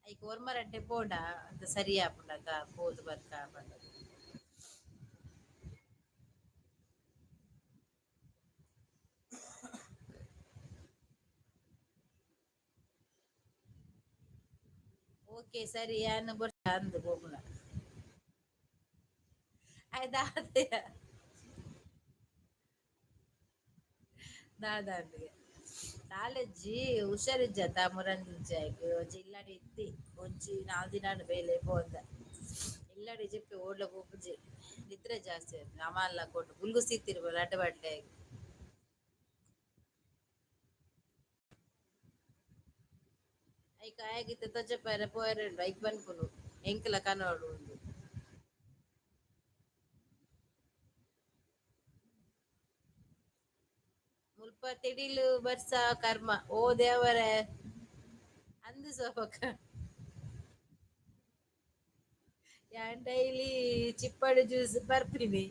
ಐಕ್ ಒರ್ಮರಂಟೆ ಪೋಂಡ ಅಂತ ಸರಿಯಾ ಪುಂಡತ ಪೋದು ಬರ್ಕ ಬಂದದ್ದು ಓಕೆ ಸರಿ ಯಾನು ಬರ್ತ ಅಂದು ಗೋಪುರ ಆಯ್ತಾ ದಾದಾಂಡಿಗೆ ಕಾಲೇಜಿ ಹುಷಾರಿಜ್ಜತ ಮುರಂಜಿಂಚಾಯ್ಕ್ ಒಂಜಿ ಇಲ್ಲಡೆ ಇತ್ತಿ ಒಂಜಿ 4 ದಿನ ಬೇಲೆ ಪೋಂದ ಇಲ್ಲಡೆ ಜೆಪ್ಪಿ ಓಡ್ಲ ಪೋಪುಜಿ ನಿದ್ರೆ ಜಾಸ್ತಿ ಆಯ್ತು ಅಮಲ್ಲ ಕೊಟ್ಟು ಗುಲ್ಗುಸಿತ್ತಿರ್ಬೋದು ಅಡ್ಡ ಬಡ್ಡೆ ಐಕ್ ಆಯಗಿತ್ತ ತೊಜಪಾರ ಪೋಯರುಂಡು ಐಕ್ ಬನ್ಪುನು ಎಂಕಲ ಕನೋಡು ಉಂಡು ಮುಲ್ಪ ತಿಡಿಲು ಬರ್ಸ ಕರ್ಮ ಓ ದೇವರೇ ಅಂದು ಸೋಪಕ್ಕ ಯಾನ್ ಡೈಲಿ ಚಿಪ್ಪಡಿ ಜ್ಯೂಸ್ ಬರ್ತೀನಿ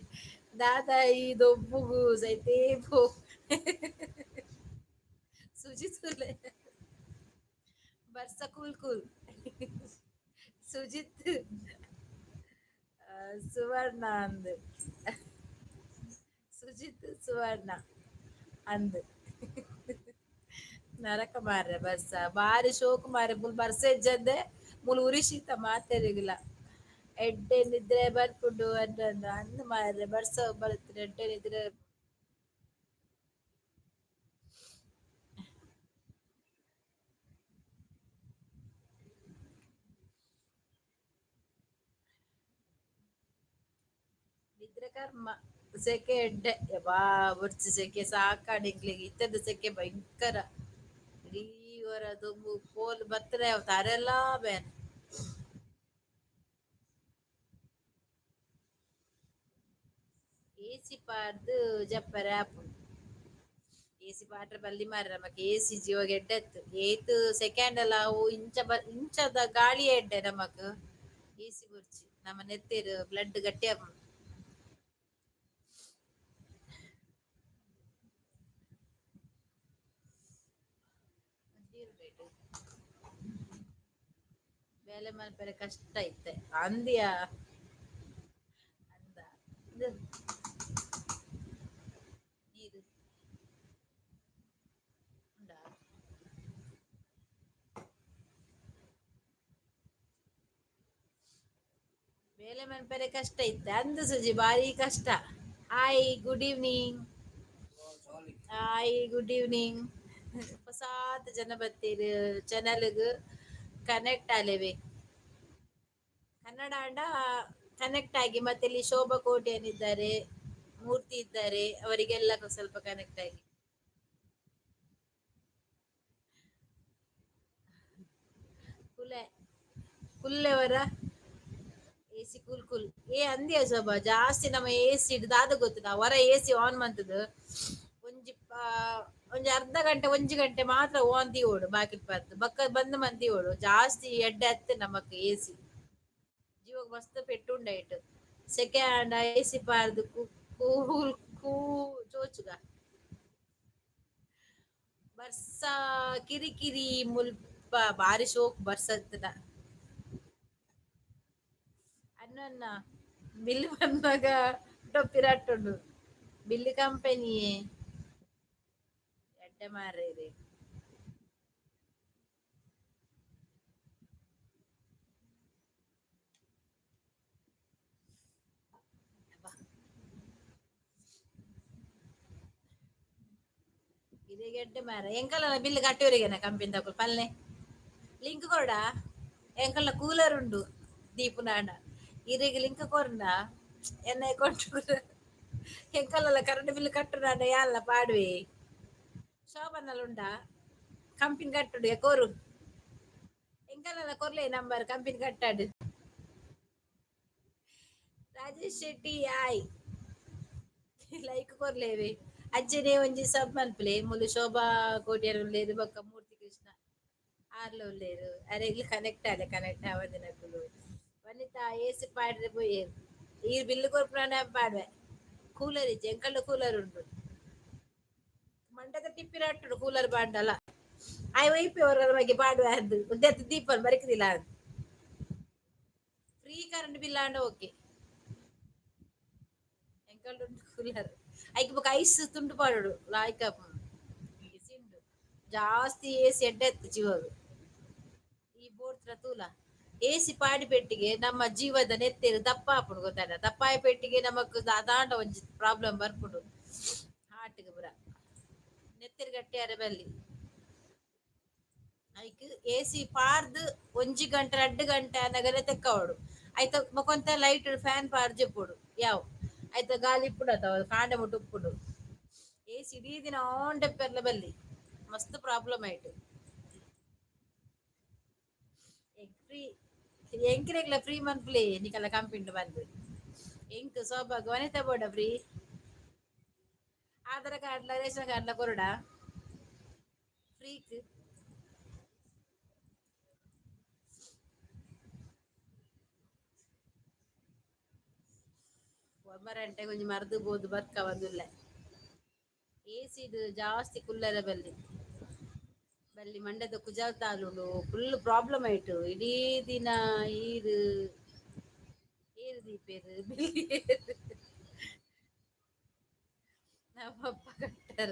ದಾದಾ ಈ ದೊಬ್ಬುಗು ಸೈತೆ ಪೋ ಸುಜಿತುಲೆ ಬರ್ಸ ಕೂಲ್ ಕೂಲ್ ಸುಜಿತ್ ಸುವರ್ಣ ಅಂದ್ ಸುಜಿತ್ ಸುವರ್ಣ ಅಂದ್ ನರಕ ಮಾರ್ರೆ ಬರ್ಸ ಬಾರಿ ಶೋಕು ಮಾರ್ರೆ ಮುಲ್ ಬರ್ಸ ಇಜ್ಜಂದೆ ಮುಲ್ ಉರಿಶಿತ ಮಾತೆರೆಗ್ಲ ಎಡ್ಡೆ ನಿದ್ರೆ ಬರ್ಪುಂಡು ಅಂದ ಅಂದ್ ಮಾರ್ರೆ ಬರ್ಸ ಬರುತ್ತೀನಿ ಎಡ್ಡೆ ನಿದ್ರೆ ನಿದ್ರೆ ಕರ್ಮ ಸೆಕೆ ಎಡ್ಡೆ ಯಬ್ಬಾ ಬುರ್ಚಿ ಸೆಕೆ ಸಾಕಾಡಿಕ್ಲಿಗೆ ಇತ್ತದ ಸೆಕೆ ಭಯಂಕರ ಇಡೀ ವರ ದುಂಬು ಕೋಲ್ ಬತ್ತರೆ ತರೆಲ್ಲಾ ಬೇನೆ ಏಸಿ ಪಾಡ್ದು ಜಪ್ಪರೆ ಆಪುಂಡು ಏಸಿ ಪಾಡ್ರೆ ಬಲ್ಲಿ ಮಾರ್ರೆ ನಮಕ್ ಏಸಿ ಜೀವಗ ಎಡ್ಡೆತ್ತು ಏತ್ ಸೆಕೆಂಡ್ ಎಲ್ಲ ಅವು ಇಂಚದ ಗಾಳಿ ಎಡ್ಡೆ ನಮಕ್ ಏಸಿ ಬುರ್ಚಿ ನಮ್ಮ ನೆತ್ತೇರು ಬ್ಲಡ್ ಗಟ್ಟಿ ಆಪುಂಡು ಬೇಲೆ ಮಲ್ಪರೆ ಕಷ್ಟ ಐತೆ ಅಂದಿಯ ಅಂದ ಇದು ನೀರು ಉಂಡಾ ಬೇಲೆ ಮಲ್ಪರೆ ಕಷ್ಟ ಐತೆ ಅಂದು ಸುಜಿ ಬಾರಿ ಕಷ್ಟ hi good evening hi good evening ಹೊಸಾತ್ ಜನ ಬರ್ತೀರಿ ಚಾನಲ್ಗ್ ಕನೆಕ್ಟ್ ಆಲೆವೆ ಕನ್ನಡ ಅಂಡ ಕನೆಕ್ಟ್ ಆಗಿ ಮತ್ತೆ ಇಲ್ಲಿ ಶೋಭಾ ಕೋಟ್ಯಾನ್ ಇದ್ದಾರೆ ಮೂರ್ತಿ ಇದ್ದಾರೆ ಅವರಿಗೆಲ್ಲ ಸ್ವಲ್ಪ ಕನೆಕ್ಟ್ ಆಗಿ ಕುಲೆ ಕುಲ್ಲೆವರ ಎಸಿ ಕೂಲ್ ಕೂಲ್ ಏ ಅಂದಿಯ ಶೋಭಾ ಜಾಸ್ತಿ ನಮ್ಮ ಎಸಿ ಇಡ್ದಾದ ಗೊತ್ತದ ಹೊರ ಎಸಿ ಆನ್ ಮಂತದ ಒಂಜಿ ಒಂಜಿ ಅರ್ಧ ಗಂಟೆ ಒಂಜಿ ಗಂಟೆ ಮಾತ್ರ ಓಂದಿ ಓಡು ಬಾಕಿ ಬರ್ದು ಬಕ್ಕ ಬಂದ್ ಮಂದಿ ಓಡು ಜಾಸ್ತಿ ಎಡ್ಡೆ ಅತ್ತೆ ನಮಕ್ ಎಸಿ ಜೀವಗ್ ಮಸ್ತ್ ಪೆಟ್ಟುಂಡಾಯ್ತು ಸೆಕೆ ಆಂಡ ಎಸಿ ಪಾರ್ದು ಕೂಲ್ ಕೂ ಚೋಚುಗ ಬರ್ಸ ಕಿರಿಕಿರಿ ಮುಲ್ಪ ಬಾರಿ ಶೋಕ್ ಬರ್ಸತ್ನ ಅನ್ನ ಬಿಲ್ ಬಂದಾಗ ಟೊಪ್ಪಿರಟ್ಟುಂಡು ಬಿಲ್ ಕಂಪೆನಿಯೇ ಎಡ್ಡೆ ಮಾರೇರಿ ಇದೇ ಗೆಡ್ಡೆ ಮಾರ ಎಂಕಲ್ಲ ಬಿಲ್ ಕಟ್ಟಿವರಿಗೆನ ಕಂಪನಿ ತಗೊಳ್ ಪಲ್ಲೆ ಲಿಂಕ್ ಕೊಡ ಎಂಕಲ್ನ ಕೂಲರ್ ಉಂಡು ದೀಪು ನಾನ ಇರೆಗ್ ಲಿಂಕ್ ಕೊರ್ನ ಎನ್ನ ಅಕೌಂಟ್ ಎಂಕಲ್ಲ ಕರೆಂಟ್ ಬಿಲ್ ಕಟ್ಟು ನಾನ ಯಾಲ್ಲ ಪಾಡುವೆ ಶೋಭನಲ ಉಂಡಾ ಕಂಪಿನ್ ಕಟ್ಟುಡು ಕೋರು ಎಂಕಲ್ಲ ಕೊರ್ಲೆ ನಂಬರ್ ಕಂಪಿನ್ ಕಟ್ಟಾಡ್ ರಾಜೇಶ್ ಶೆಟ್ಟಿ ಆಯ್ ಲೈಕ್ ಕೊರ್ಲೇವೆ ಅಜ್ಜನೆ ಒಂಜಿ ಸಬ್ ಮಲ್ಪಲೆ ಮುಲು ಶೋಭಾ ಕೋಟ್ಯಾರ್ ಉಲ್ಲೇರ್ ಬೊಕ್ಕ ಮೂರ್ತಿ ಕೃಷ್ಣ ಆರ್ಲ ಉಲ್ಲೇರು ಅರೆಗ್ಲಿ ಕನೆಕ್ಟ್ ಆಲೆ ಕನೆಕ್ಟ್ ಆವದಿನಕುಲು ವನಿತಾ ఏసి పాడితే పోయేది. ఈ బిల్లు కొరుపులోనే పాడవే. కూలర్ ఇచ్చి ఎంకల్లో కూలర్ ఉండు. ಮಂಡದ ಟಿಪ್ಪಿರಟ್ಟುಡು ಕೂಲರ್ ಬಾಂಡಲ ಆಯ್ ವೈಪಿ ಅವರ ಬಗ್ಗೆ ಪಾಡುವ ಅದು ಉದ್ದೆತ್ತು ದೀಪಲ್ ಬರಕದಿಲ್ಲ ಅದು ಫ್ರೀ ಕರೆಂಟ್ ಬಿಲ್ ಆಂಡ ಓಕೆ ಎಂಕಲ್ ಕೂಲರ್ ಐಕ್ ಬೊಕ ಐಸ್ ತುಂಡು ಪಾಡುಡು ಲಾಯ್ಕ ಸಿಂಡು ಜಾಸ್ತಿ ಏಸಿ ಎಡ್ಡೆತ್ತು ಜೀವದು ಈ ಬೋರ್ತ್ರ ತೂಲ ಏಸಿ ಪಾಡಿ ಪೆಟ್ಟಿಗೆ ನಮ್ಮ ಜೀವದ ನೆತ್ತೇರು ದಪ್ಪ ಹಾಪುಡು ಗೊತ್ತಾಡ ದಪ್ಪಾಯ ಪೆಟ್ಟಿಗೆ ನಮಕ್ ದಾಂಡ ಒಂಜಿ ಪ್ರಾಬ್ಲಮ್ ಬರ್ಪುಡು ಹಾರ್ಟ್ಗೆ ಬುರ ನೆತ್ತೇರು ಗಟ್ಟಿಯಾರ ಬಲ್ಲಿ ಐಕ್ ಏಸಿ ಪಾರ್ದ್ ಒಂಜಿ ಗಂಟೆ 2 ಗಂಟೆ ಅನ್ನಗನೆ ತೆಕ್ಕವಡು ಐತ ಮೊಕೊಂತ ಲೈಟ್ ಫ್ಯಾನ್ ಪಾರ್ದ್ ಜೆಪ್ಪುಡು ಯಾವ್ ಐತ ಗಾಳಿ ಇಪ್ಪುಡತ ಕಾಂಡೆ ಮುಟ್ಟು ಉಪ್ಪುಡು ಏಸಿ ಇಡೀ ದಿನ ಆನ್ ಟೆಪ್ಪೆರ್ಲ ಬಲ್ಲಿ ಮಸ್ತ್ ಪ್ರಾಬ್ಲಮ್ ಆಯ್ತು ಫ್ರೀ ಎಂಕ್ರೆಗ್ಲ ಫ್ರೀ ಮನ್ಪ್ಲೆ ನಿಕಲ ಕಂಪಿಂಡ್ ಬಂದು ಎಂಕ್ ಸೌಭಾಗ್ಯ ವನಿತಾ ಬೋಡ ಫ್ರೀ ಆಧಾರ್ ಕಾರ್ಡ್ಲ ರೇಷನ್ ಕಾರ್ಡ್ಲ ಕೊರಡ ಫ್ರೀಕ್ ಒಮ್ಮರಂಟೆ ಕೊಂಚ ಮರ್ದು ಬೋದು ಬರ್ಕ ಬಂದುಲ್ಲ ಏಸಿದು ಜಾಸ್ತಿ ಕುಲ್ಲರ ಬಲ್ಲಿ ಬಲ್ಲಿ ಮಂಡ್ಯದ ಕುಜಾತಾಲುಂಡು ಫುಲ್ ಪ್ರಾಬ್ಲಮ್ ಆಯ್ತು ಇಡೀ ದಿನ ಈದ್ ಏರು ದೀಪೇರು ನಮ್ಮಪ್ಪ ಕಟ್ಟಾರ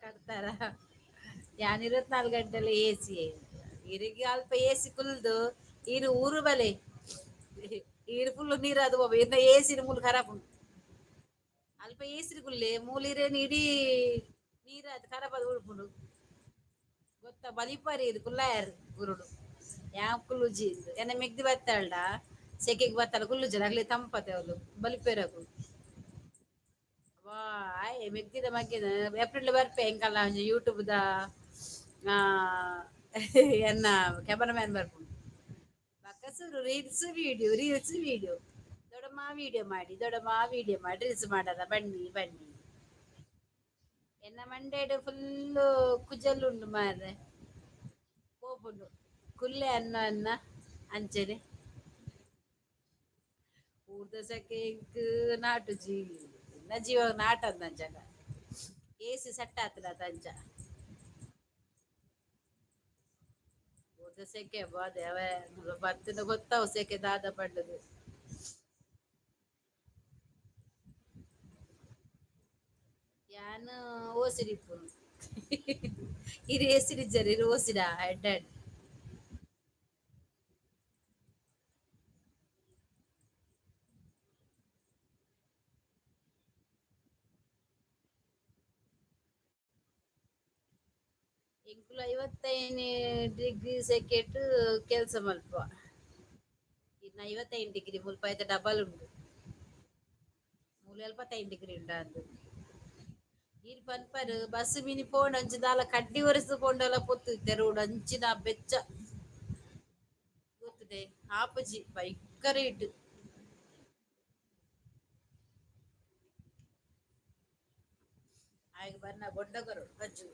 ಕಟ್ತಾರ ಯಾನ್ 24 ಗಂಟೆಲ್ಲ ಏಸಿ ಇರಿಗೆ ಅಲ್ಪ ಏಸಿ ಕುಲ್ದು ಇರು ಊರು ಬಲೆ ಈರು ಫುಲ್ ನೀರು ಅದು ಇನ್ನ ಏಸಿನ ಮೂಲ ಖರಾಬ್ ಉಂಟು ಅಲ್ಪ ಏಸಿನ ಕುಲ್ಲೆ ಮೂಲೀರೇನು ಇಡೀ ನೀರು ಅದು ಖರಾಬ್ ಅದು ಉಳ್ಪುಂಡು ಗೊತ್ತಾ ಬಲಿಪಾರಿ ಇದು ಕುಲ್ಲಾಯರ್ ಗುರುಡು ಯಾವ ಕುಲ್ಲುಜಿ ಎನ್ನ ಮೆಗ್ದಿ ಬತ್ತಾಳ್ಡ ಸೆಕೆಗೆ ಬತ್ತಾಳ ಕುಲ್ಲುಜಿ ಆಗ್ಲಿ ತಂಪತೆ ಅವಳು ಬಲಿಪೇರಕು ವಾ ಆಯ್ ಮೆಗ್ದಿದ ಮಗ್ಗಿದ ಏಪ್ರಿಲ್ ಬರ್ಪೆ ಎಂಕಲ್ಲ ಯೂಟ್ಯೂಬ್ ದ ಆ ಎನ್ನ ಕ್ಯಾಮರಾಮ್ಯಾನ್ ಬರ್ಪುಂಡು ಬಕಸುರು ರೀಲ್ಸ್ ವಿಡಿಯೋ ದೊಡ್ಡಮ್ಮ ವಿಡಿಯೋ ಮಾಡಿ ರೀಲ್ಸ್ ಮಾಡದ ಬನ್ನಿ ಬನ್ನಿ ಎನ್ನ ಮಂಡೇಡು ಫುಲ್ಲು ಕುಜಲ್ ಉಂಡು ಮಾರ್ರೆ ಪೋಪುಂಡು ಕುಲ್ಲೆ ಅನ್ನ ಅಂಚನೆ ಊರ್ದ ಸೆಕೆ ಇಂಕ್ ನಾಟು ಜೀವಿ ಇನ್ನ ಜೀವ ನಾಟಂದ ಅಂಚಗ ಏಸಿ ಸೆಟ್ ಆತದ ಅಂಚ ಊರ್ದ ಸೆಕೆ ಬಾದೆ ಅವ ಬತ್ತಿನ ಗೊತ್ತಾವು ಸೆಕೆ ದಾದ ಪಂಡದು ಯಾನು ಓಸಿರಿಪ್ಪುನು ಇರು ಹೆಸರಿಜ್ಜರು ಇರು ಓಸಿಡ ಹೆಡ್ ಎಂಕುಲು 55 ಡಿಗ್ರಿ ಸೆಕೆಟ್ ಕೆಲಸ ಮಲ್ಪುವ ಇನ್ನು 55 ಡಿಗ್ರಿ ಮುಲ್ಪ ಐತೆ ಡಬಲ್ ಉಂಡು ಮೂಲು 75 ಡಿಗ್ರಿ ಉಂಡ ಅಂದು ಈರ್ ಪನ್ಪರ್ ಬಸ್ ಮಿನಿ ಪೋಂಡು ಅಂಚಿ ದಾಲ ಕಡ್ಡಿ ಒರೆಸ್ದು ಪೋಂಡಲ ಪೊತ್ತು ತೆರೋಡು ಅಂಚಿನ ಬೆಚ್ಚ ಗೊತ್ತದೆ ಆಪಜಿ ಭಯಂಕರ ಇಟ್ಟು ಆಗ ಬರ್ನ ಬೊಡ್ಡಗರು ರಜ್ಜು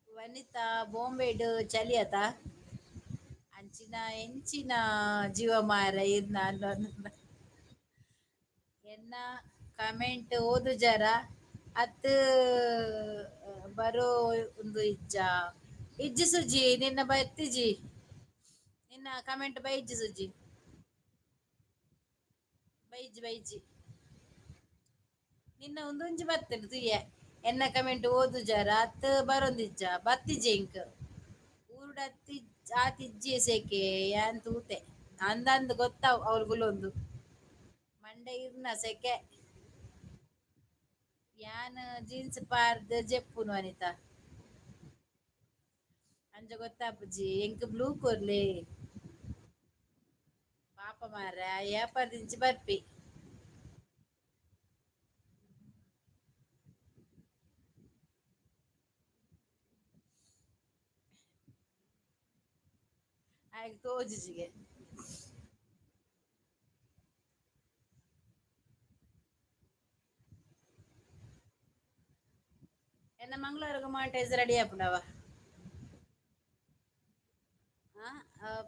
ವನಿತಾ ಬಾಂಬೆಡು ಚಲಿಯತ ಅಂಚಿನ ಎಂಚಿನ ಜೀವ ಮಾರ ಇರ್ನ ಎನ್ನ ಕಮೆಂಟ್ ಓದು ಜರ ಅತ್ ಬರೋ ಒಂದು ಇಜ್ಜಿ ಸುಜಿ ನಿನ್ನ ಬತ್ತಿಜಿ ನಿನ್ನ ಕಮೆಂಟ್ ಬೈಜ್ಜಿ ಸುಜಿ ಬೈಜ್ಜಿ ನಿನ್ನ ಒಂದೊಂಜಿ ಬತ್ತಡು ತುಯ್ಯ ಎನ್ನ ಕಮೆಂಟ್ ಓದು ಜರ ಅತ್ ಬರೊಂದಿಜ್ಜ ಬತ್ತಿಜಿ ಇಂಕ್ ಊರುಡತ್ತಿ ಆತಿಜ್ಜಿ ಸೆಕೆ ಯಾನ್ ತೂತೆ ಅಂದಂದು ಗೊತ್ತಾವ್ ಅವ್ರಿಗುಲೊಂದು ಮಂಡೆ ಇರ್ನ ಸೆಕೆ ಯಾನ್ ಜೀನ್ಸ್ ಪಾರ್ದ್ ಜೆಪ್ಪುನು ಅನಿತಾ ಅಂಚ ಗೊತ್ತಾಪುಜಿ ಎಂಕ್ ಬ್ಲೂ ಕೊರ್ಲೆ ಪಾಪ ಮಾರ ಏಪರ್ದಿಂಚಿ ಬರ್ಪಿ ಆಯ್ತು ತೋಜುಜಿಗೆ ಎನ್ನ ಮಂಗಳವಾರ ಮಾಂಟೇಸ್ ರೆಡಿ ಆಪುಂಡವ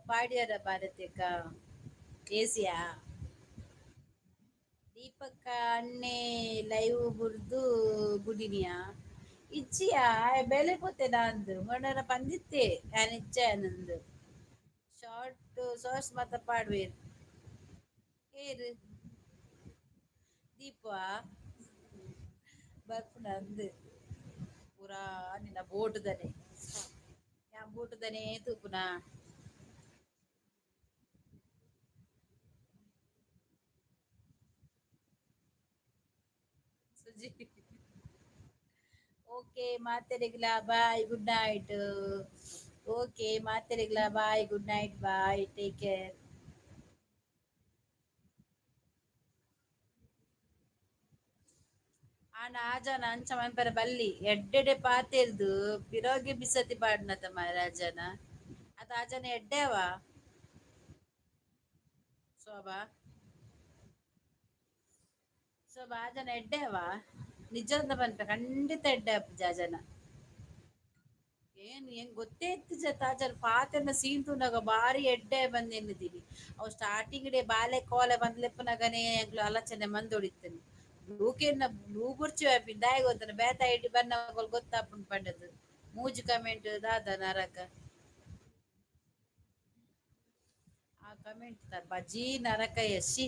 ಪಾಡ್ಯರ ಭಾರತಿಕ ಏಸಿಯಾ ದೀಪಕ್ಕ ಅಣ್ಣೆ ಲೈವ್ ಬುರ್ದು ಬುಡಿನಿಯಾ ಇಚ್ಚಿಯಾ ಬೆಲೆ ಪೊತೆ ದಾಂದು ಮೊನ್ನರ ಪಂದಿತ್ತೆ ನಾನು ಇಚ್ಚ ನಂದು ಶಾರ್ಟ್ ಸಾರ್ಸ್ ಮಾತ ಪಾಡ್ವೇರ್ ಏರು ದೀಪ ಬರ್ಪುನ ಅಂದು ಪೂರಾ ನಿನ್ನ ಬೋಟದನೆ ಯಾ ಬೋಟದನೆ ತೂಪುನ ಸುಜಿ ಓಕೆ ಮಾತೆರೆಗ್ಲಾ ಬಾಯ್ ಗುಡ್ ನೈಟ್ ಓಕೆ ಮಾತೆರೆಗ್ಲಾ bye good night bye take care ಆಂಡ ಆಜಾನ ಅಂಚ ಮನ್ಪರೆ ಬಲ್ಲಿ ಎಡ್ಡೆಡೆ ಪಾತೆರ್ದು ಪಿರೋಗಿ ಬಿಸತಿ ಪಾಡ್ನತ ರಾಜನ ಅತ ಆಜಾನ ಎಡ್ಡೆವ ಶೋಭಾ ಶೋಭಾ ಆಜಾನ ಎಡ್ಡೆವಾ ನಿಜಂದ ಪನ್ಪೆ ಖಂಡಿತ ಎಡ್ಡೆ ಅಪ್ಪುಜಿ ಆ ಜನ ಏನ್ ಗೊತ್ತೇ ಇತ್ತು ತಾಜಲ್ ಪಾತೆರ್ನ ಸೀನ್ ತೂಂಡಾಗ ಬಾರಿ ಎಡ್ಡೆ ಬಂದ್ ಎನ್ನುದಿರಿ ಅವು ಸ್ಟಾರ್ಟಿಂಗ್ ಡೇ ಬಾಲೆ ಕೋಲೆ ಬಂದ್ಲೆಪ್ಪನಗನೇ ಎಂಕ್ಲು ಆಲೋಚನೆ ಮಂದೊಡಿತ್ತುಂಡು ಲೂಕೆನ್ನ ಲೂ ಬುರ್ಚಿ ದಾಯ ಗೊತ್ತನ ಬೇತ ಇಟ್ಟು ಬನ್ನ ಗೊತ್ತಾಪುಂಡು ಪಂಡದು ಮೂಜಿ ಕಮೆಂಟ್ ದಾದ ನರಕ ಆ ಕಮೆಂಟ್ ತ ಬಜಿ ನರಕ ಯಶಿ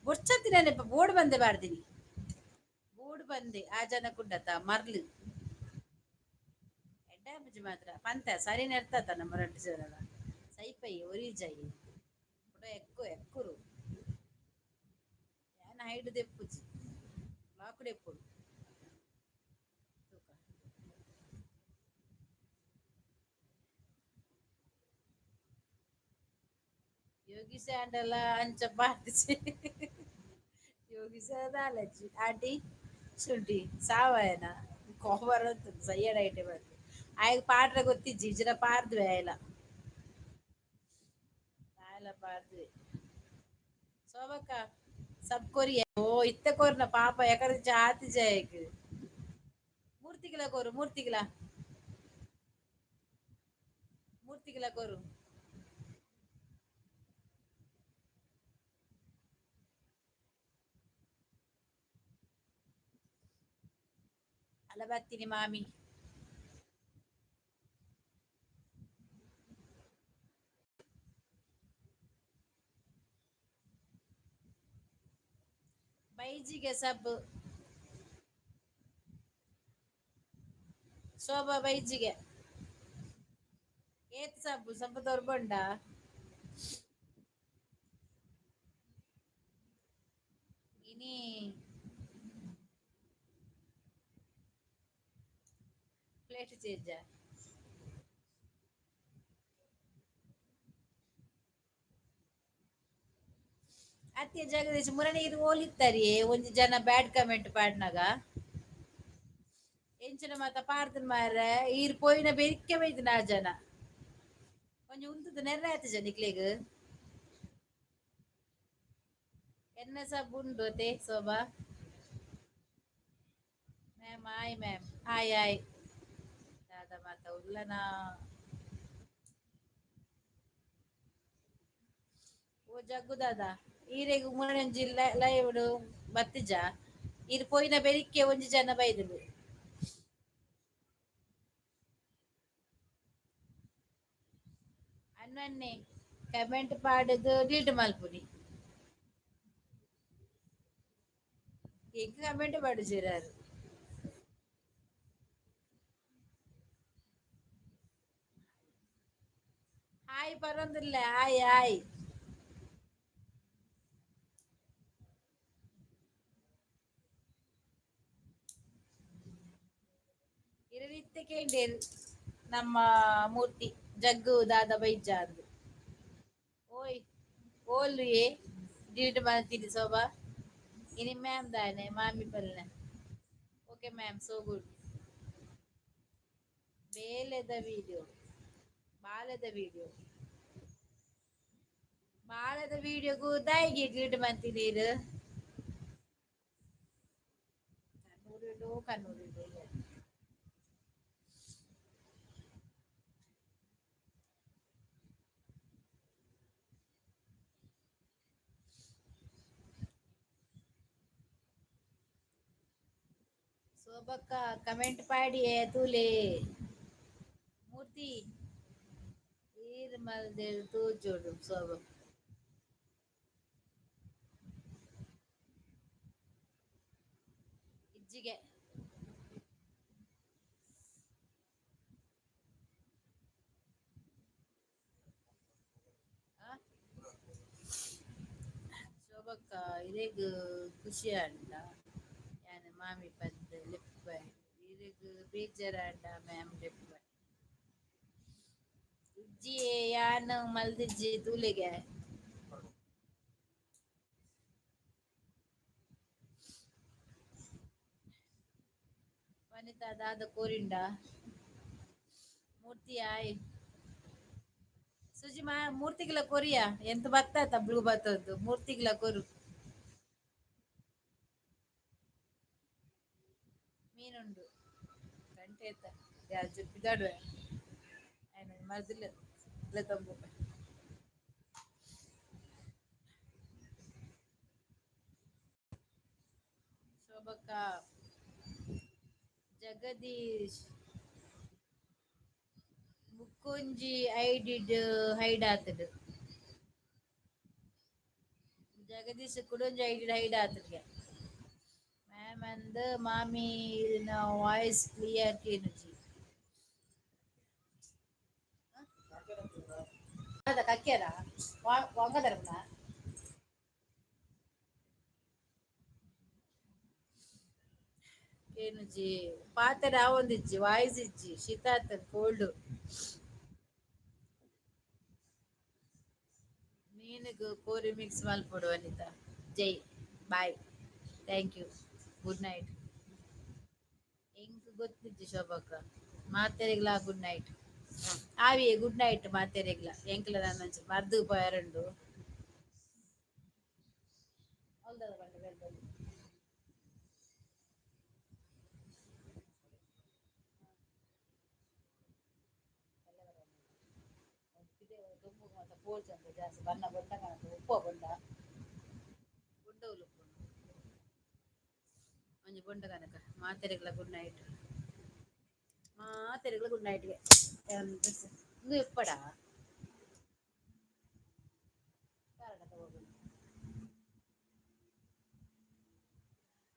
ಬುರ್ಚತ್ತಿನ ನೆಪ ಬೋರ್ಡ್ ಬಂದೆ ಬಾರ್ದಿನಿ ಬೋರ್ಡ್ ಬಂದೆ ಆ ಜನ ಕುಡ್ಡತ ಮರ್ಲು ಎಡ್ಡೆ ಬುಜಿ ಮಾತ್ರ ಪಂತ ಸರಿ ನೆರ್ತತ ನಮ್ಮ ರಡ್ಡು ಸೇರಲ್ಲ ಸೈಪೈ ಒರಿಜೈ ಪುಟ ಎಕ್ಕು ಎಕ್ಕುರು ಏನ ಹೈಡು ದೆಪ್ಪುಜಿ ಲಾಕುಡು ಎಪ್ಪುಡು ತೂಕ ಯೋಗಿ ಸ್ಯಾಂಡಲ ಅಂಚ ಪಾರ್ದಿಸಿ ಯೋಗಿ ಸದಾಲಜ್ಜಿ ಆಂಟಿ ಶುಂಠಿ ಸಾವಯನ ಕೊಬರ ಸಯ್ಯಡ ಐಟೆ ಬರ್ತಿ ಆಯ್ಗ ಪಾಡ್ರೆ ಗೊತ್ತಿಜ್ಜಿ ಇಜ್ಜಿರ ಪಾರ್ದ್ವಿ ಆಯ್ಲ ಆಯ್ಲ ಪಾರ್ದ್ವಿ ಸೋಭಕ್ಕ ಸಬ್ ಕೊರಿಯ ಓ ಇತ್ತೆ ಕೊರ್ನ ಪಾಪ ಎಕರೆ ಜಾತಿ ಜಯಕ್ ಮೂರ್ತಿಗಿಲ ಕೊರು ಮೂರ್ತಿಗಿಲ ಮೂರ್ತಿಗಿಲ ಕೊರು ಅಲ್ಲ ಬತ್ತಿನಿ ಮಾಮಿ ಬೈಜಿಗೆ ಸಬ್ ಶೋಭಾ ಬೈಜಿಗೆ ಏತ್ ಸಬ್ಬು ಸಬ್ಬ ದೊರ್ಬೊಂಡ ಇನಿ ಪ್ಲೇಟ್ ಚೇಂಜ ಅತ್ಯ ಜಗದೀಶ್ ಮುರಳಿರು ಹೋಲಿತ್ತಾರ ಒಂಜಿ ಜನ ಬ್ಯಾಡ್ ಕಮೆಂಟ್ ಪಾಡ್ನಾಗ ಎಂಚಿನ ಮಾತ ಪಾರ್ದನ್ ಮಾರ ಈರ್ ಪೋಯಿನ ಬೆರಿಕ್ಕೆ ಬೈದಿನ ಆ ಜನ ಒಂಜಿ ಉಂತುದು ನೆರ್ರ ಆಯ್ತು ಜನಿಕ್ಲೆಗ್ ಎನ್ನ ಸಬ್ ಉಂಡು ತೆ ಶೋಭಾ ಮ್ಯಾಮ್ ಆಯ್ ಮ್ಯಾಮ್ ಆಯ್ ಆಯ್ ದಾದ ಮಾತ ಉಲ್ಲನಾ ಓ ಜಗ್ಗುದಾದ ಈರೆಗ್ ಮುರಣಜಿ ಲೈವಡು ಬತ್ತಿಜ ಇರ್ ಪೋಯಿನ ಬೆರಿಕ್ಕೆ ಒಂಜಿ ಜನ ಬೈದುಂಡು ಅನ್ನನ್ನೆ ಕಮೆಂಟ್ ಪಾಡುದು ಡಿಲ್ಟ್ ಮಲ್ಪುನಿ ಎಂಕ್ ಕಮೆಂಟ್ ಪಾಡುಜೆರಾರು ಹಾಯ್ ಪರೊಂದುಲ್ಲೆ ಹಾಯ್ ಹಾಯ್ ಇರವಿತ್ತೆ ಕೇಂಡೇರು ನಮ್ಮ ಮೂರ್ತಿ ಜಗ್ಗು ದಾದ ಬೈಜ ಅಂದು ಓಯ್ ಓಲ್ರಿ ಡಿಲೀಟ್ ಮಾಡ್ತೀನಿ ಶೋಭಾ ಇನಿ ಮ್ಯಾಮ್ ದಾನೆ ಮಾಮಿ ಪಲ್ಲೆ ಓಕೆ ಮ್ಯಾಮ್ ಸೋ ಗುಡ್ ಬೇಲೆದ ವಿಡಿಯೋ ಬಾಲೆದ ವಿಡಿಯೋ ಬಾಳೆದ ವಿಡಿಯೋಗೂ ದಾಯಿಗೆ ಡಿಲೀಟ್ ಮಾಡ್ತಿದ್ದೀರು ಕಣ್ಣೂರಿಡು ಕಣ್ಣೂರಿಡು ಶೋಭಕ್ಕ ಕಮೆಂಟ್ ಪಾಡಿ ತೂಲೆ ಮೂರ್ತಿ ಈರ್ ಮಲ್ದೇವ್ ತೂ ಜೋಡು ಶೋಭ ಇಜ್ಜಿಗೆ ಆ? ಶೋಭಕ್ಕ ಇರೇಗ ಖುಷಿ ಅಂಡ ಯಾನ ಮಾಮಿ ಪಂದ್ ಲಿಪ್ಪ ಇರೇಗ ಬೇಜಾರಾಂಡ ಮ್ಯಾಮ್ ಲಿಪ್ಪ ಇಜ್ಜಿ ಯಾನ್ ಮಲ್ದಿಜ್ಜಿ ತೂಲೆಗೆ ವನಿತಾ ದಾದ ಕೋರಿಂಡ ಮೂರ್ತಿ ಆಯ್ ಸುಜಿ ಮೂರ್ತಿಗಳ ಕೊರಿಯಾ ಎಂತ ಬತ್ತಾತ ಬ್ಲೂ ಬತ್ತದ್ದು ಮೂರ್ತಿಗಳ ಕೊರು ಮೀನುಂಡು ಗಂಟೆ ಎತ್ತ ಯಾಜು ಬಿದಾಡುವೆ ಆಯ್ನ ಮರ್ದಿಲ್ಲ ಇಲ್ಲ ತಂಬು ಶೋಭಕ್ಕ ಜಗದೀಶ್ ಮುಕ್ಕೊಂಜಿ ಐ ಡಿಡ್ ಹೈಡ್ ಆತಡ್ ಜಗದೀಶ್ ಕುಡೊಂಜಿ ಐ ಡಿಡ್ ಹೈಡ್ ಆತಡ್ಗೆ ಮ್ಯಾಮ್ ಅಂದ್ ಮಾಮಿ ವಾಯ್ಸ್ ಕ್ಲಿಯರ್ ಕೇನುಜಿ ಅದ ಕಕ್ಕ್ಯಾರ వంగదరపున ಕೇನುಜಿ ಪಾತೆ ರಾವೊಂದಿಜ್ಜಿ ವಾಯ್ಸ್ ಇಜ್ಜಿ ಶೀತಾತ್ ಕೋಲ್ಡ್ ನೀನಿಗ್ ಕೋರಿ ಮಿಕ್ಸ್ ಮಲ್ಪೊಡು Anita Jai bye thank you good night ಎಂಕ್ ಗೊತ್ತಿಜ್ಜಿ ಶೋಭಕ್ಕ ಮಾತೆರೆಗ್ಲಾ ಗುಡ್ ನೈಟ್ ಆವಿಯೆ ಗುಡ್ ನೈಟ್ ಮಾತೆರೆಗ್ಲಾ ಎಂಕ್ಲ ನನ್ನ ಮರ್ದು ಪಯರಂಡು ಅಲ್ದದ ಬಂಡೆ ಬೆಲ್ದಲ್ಲಿ ದುಂಬು ಮಾತ ಪೋಲ್ಚಂದ ಜಾಸ್ತಿ ಬಣ್ಣ ಬೊಂಡ ಕಾಣುತ್ತೆ ಉಪ್ಪು ಬೊಂಡ ಬೊಂಡ ಉಲುಪ್ಪು ಒಂಜಿ ಬೊಂಡ ಕನಕ ಮಾತೆರೆಗ್ಲ ಗುಡ್ ನೈಟ್ ಮಾತೆರೆಗ್ಲ ಗುಡ್ ನೈಟ್ಗೆ ಇಂದು ಎಪ್ಪಡ ಕಾರಣ ತಗೋದು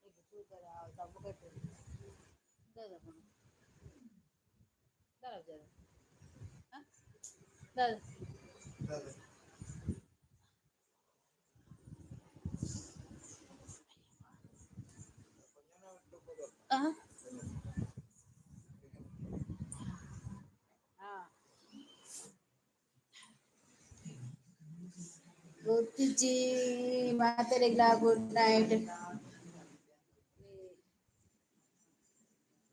ಈಗ ತೂಕದ ತಪ್ಪು ಕಟ್ಟು ದಾದ ದಾದ ದಾದ ಗೊತ್ತಿಜ್ಜಿ ಮಾತೆರೆಗ್ಲ ಗುಡ್ ನೈಟ್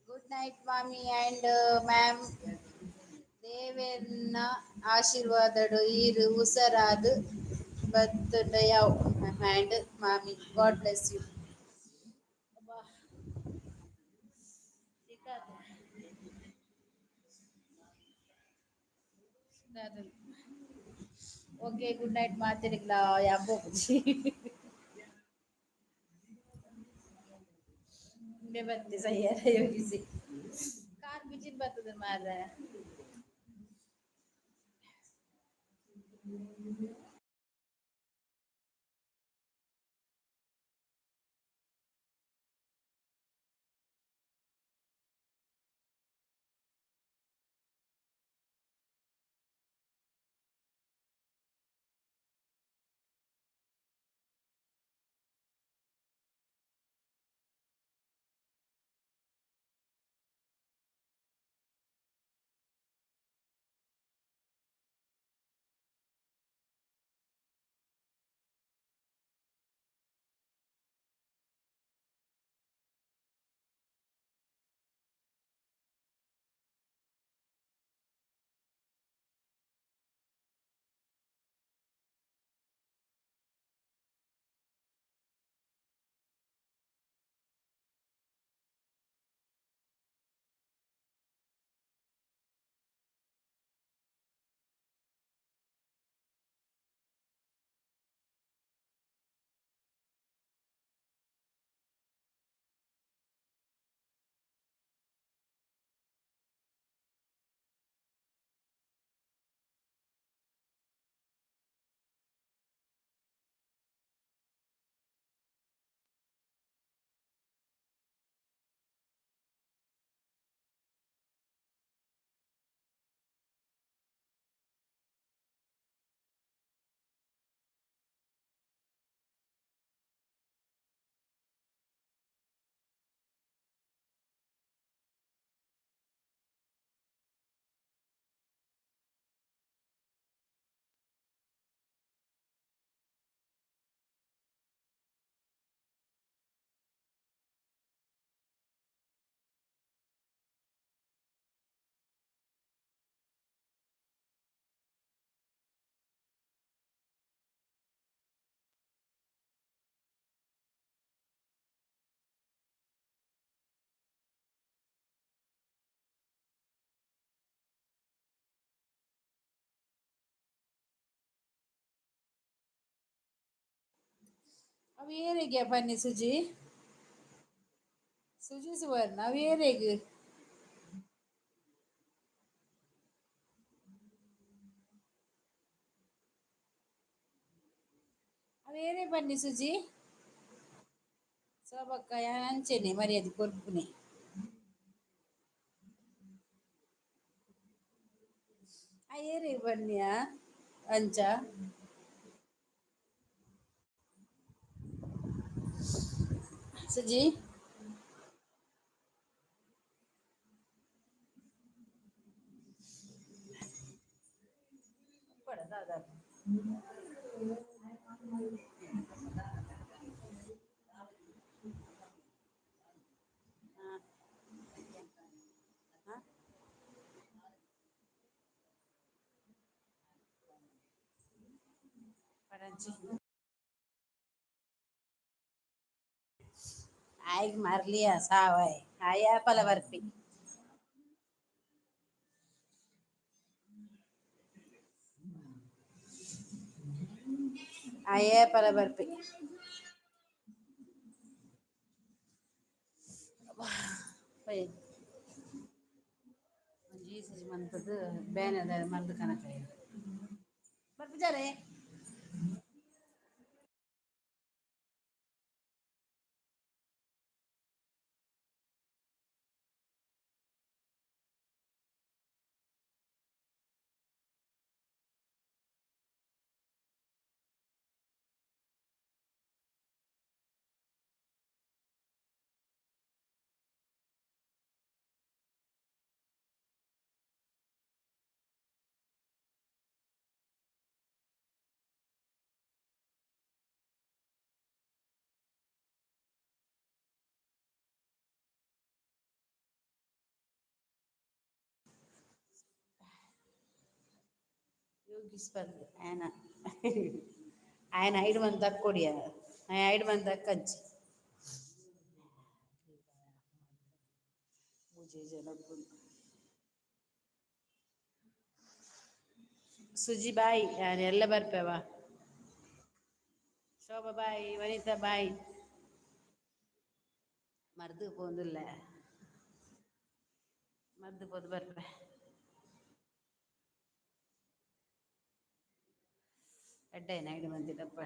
ಗುಡ್ ನೈಟ್ ಮಾಮಿ ಆ್ಯಂಡ್ ಮ್ಯಾಮ್ ದೇವೆರ್ನ ಆಶೀರ್ವಾದಡು ಈರು ಉಸರಾದು ಬತ್ತುಂಡಯಾವ್ ಆ್ಯಂಡ್ ಮಾಮಿ God bless you okay good night ಮಾತೆರೆಗ್ಲ ಯಾಬೋ ಬತ್ತೆ ಸಯ್ಯಾರ ಯೋಗಿಸಿ ಕಾರ್ ಬಿಜಿನ್ ಬರ್ತದೆ ಮಾರ ಅವು ಏರೆಗೆ ಬನ್ನಿ ಸುಜಿ ಸುಜಿ ಸುವರ್ಣ ಅವು ಏರೆಗೆ ಅವು ಏರೆ ಬನ್ನಿ ಸುಜಿ ಸೋಬಕ್ಕ ಯಾನ್ ಅಂಚೆನೆ ಮರ್ಯಾದೆ ಕೊರ್ಪುನೆ ಆ ಏರೆ ಬನ್ನಿಯಾ ಅಂಚ ಸುಜಿ ಕೊಡದಾದ ಪರಂಜಿ ಆಯ್ಗ್ ಮರ್ಲಿಯ ಸಾವಾಯ್ ಆಯ ಪಲ ಬರ್ಪಿ ಆಯ ಪಲ ಬರ್ಪಿ ಜೀಸಸ್ ಮಂತದ್ದು ಬೇನೆ ಮಲ್ದು ಕನಕ ಬರ್ಪಿದ್ದಾರೆ ಯೋಗಿಸ್ ಬಂದು ಆಯನ ఆయన 5 మంది దక్కొడియ 5 మంది దక్కచ్చి పూజೆ ಜನಕ್ಕುಂಡು ಸುಜಿ ಬಾಯ್ ಯಾನ್ ಎಲ್ಲ ಬರ್ಪೇವ ಶೋಭಾ ಬಾಯ್ ವನಿತಾ ಬಾಯ್ ಮರ್ದು ಪೋಂದುಲ್ಲ ಮರ್ದು ಪೋದು ಬರ್ಪೆ ಎಡ್ಡೆನ 5 ಮಂದಿ ದಪ್ಪಳ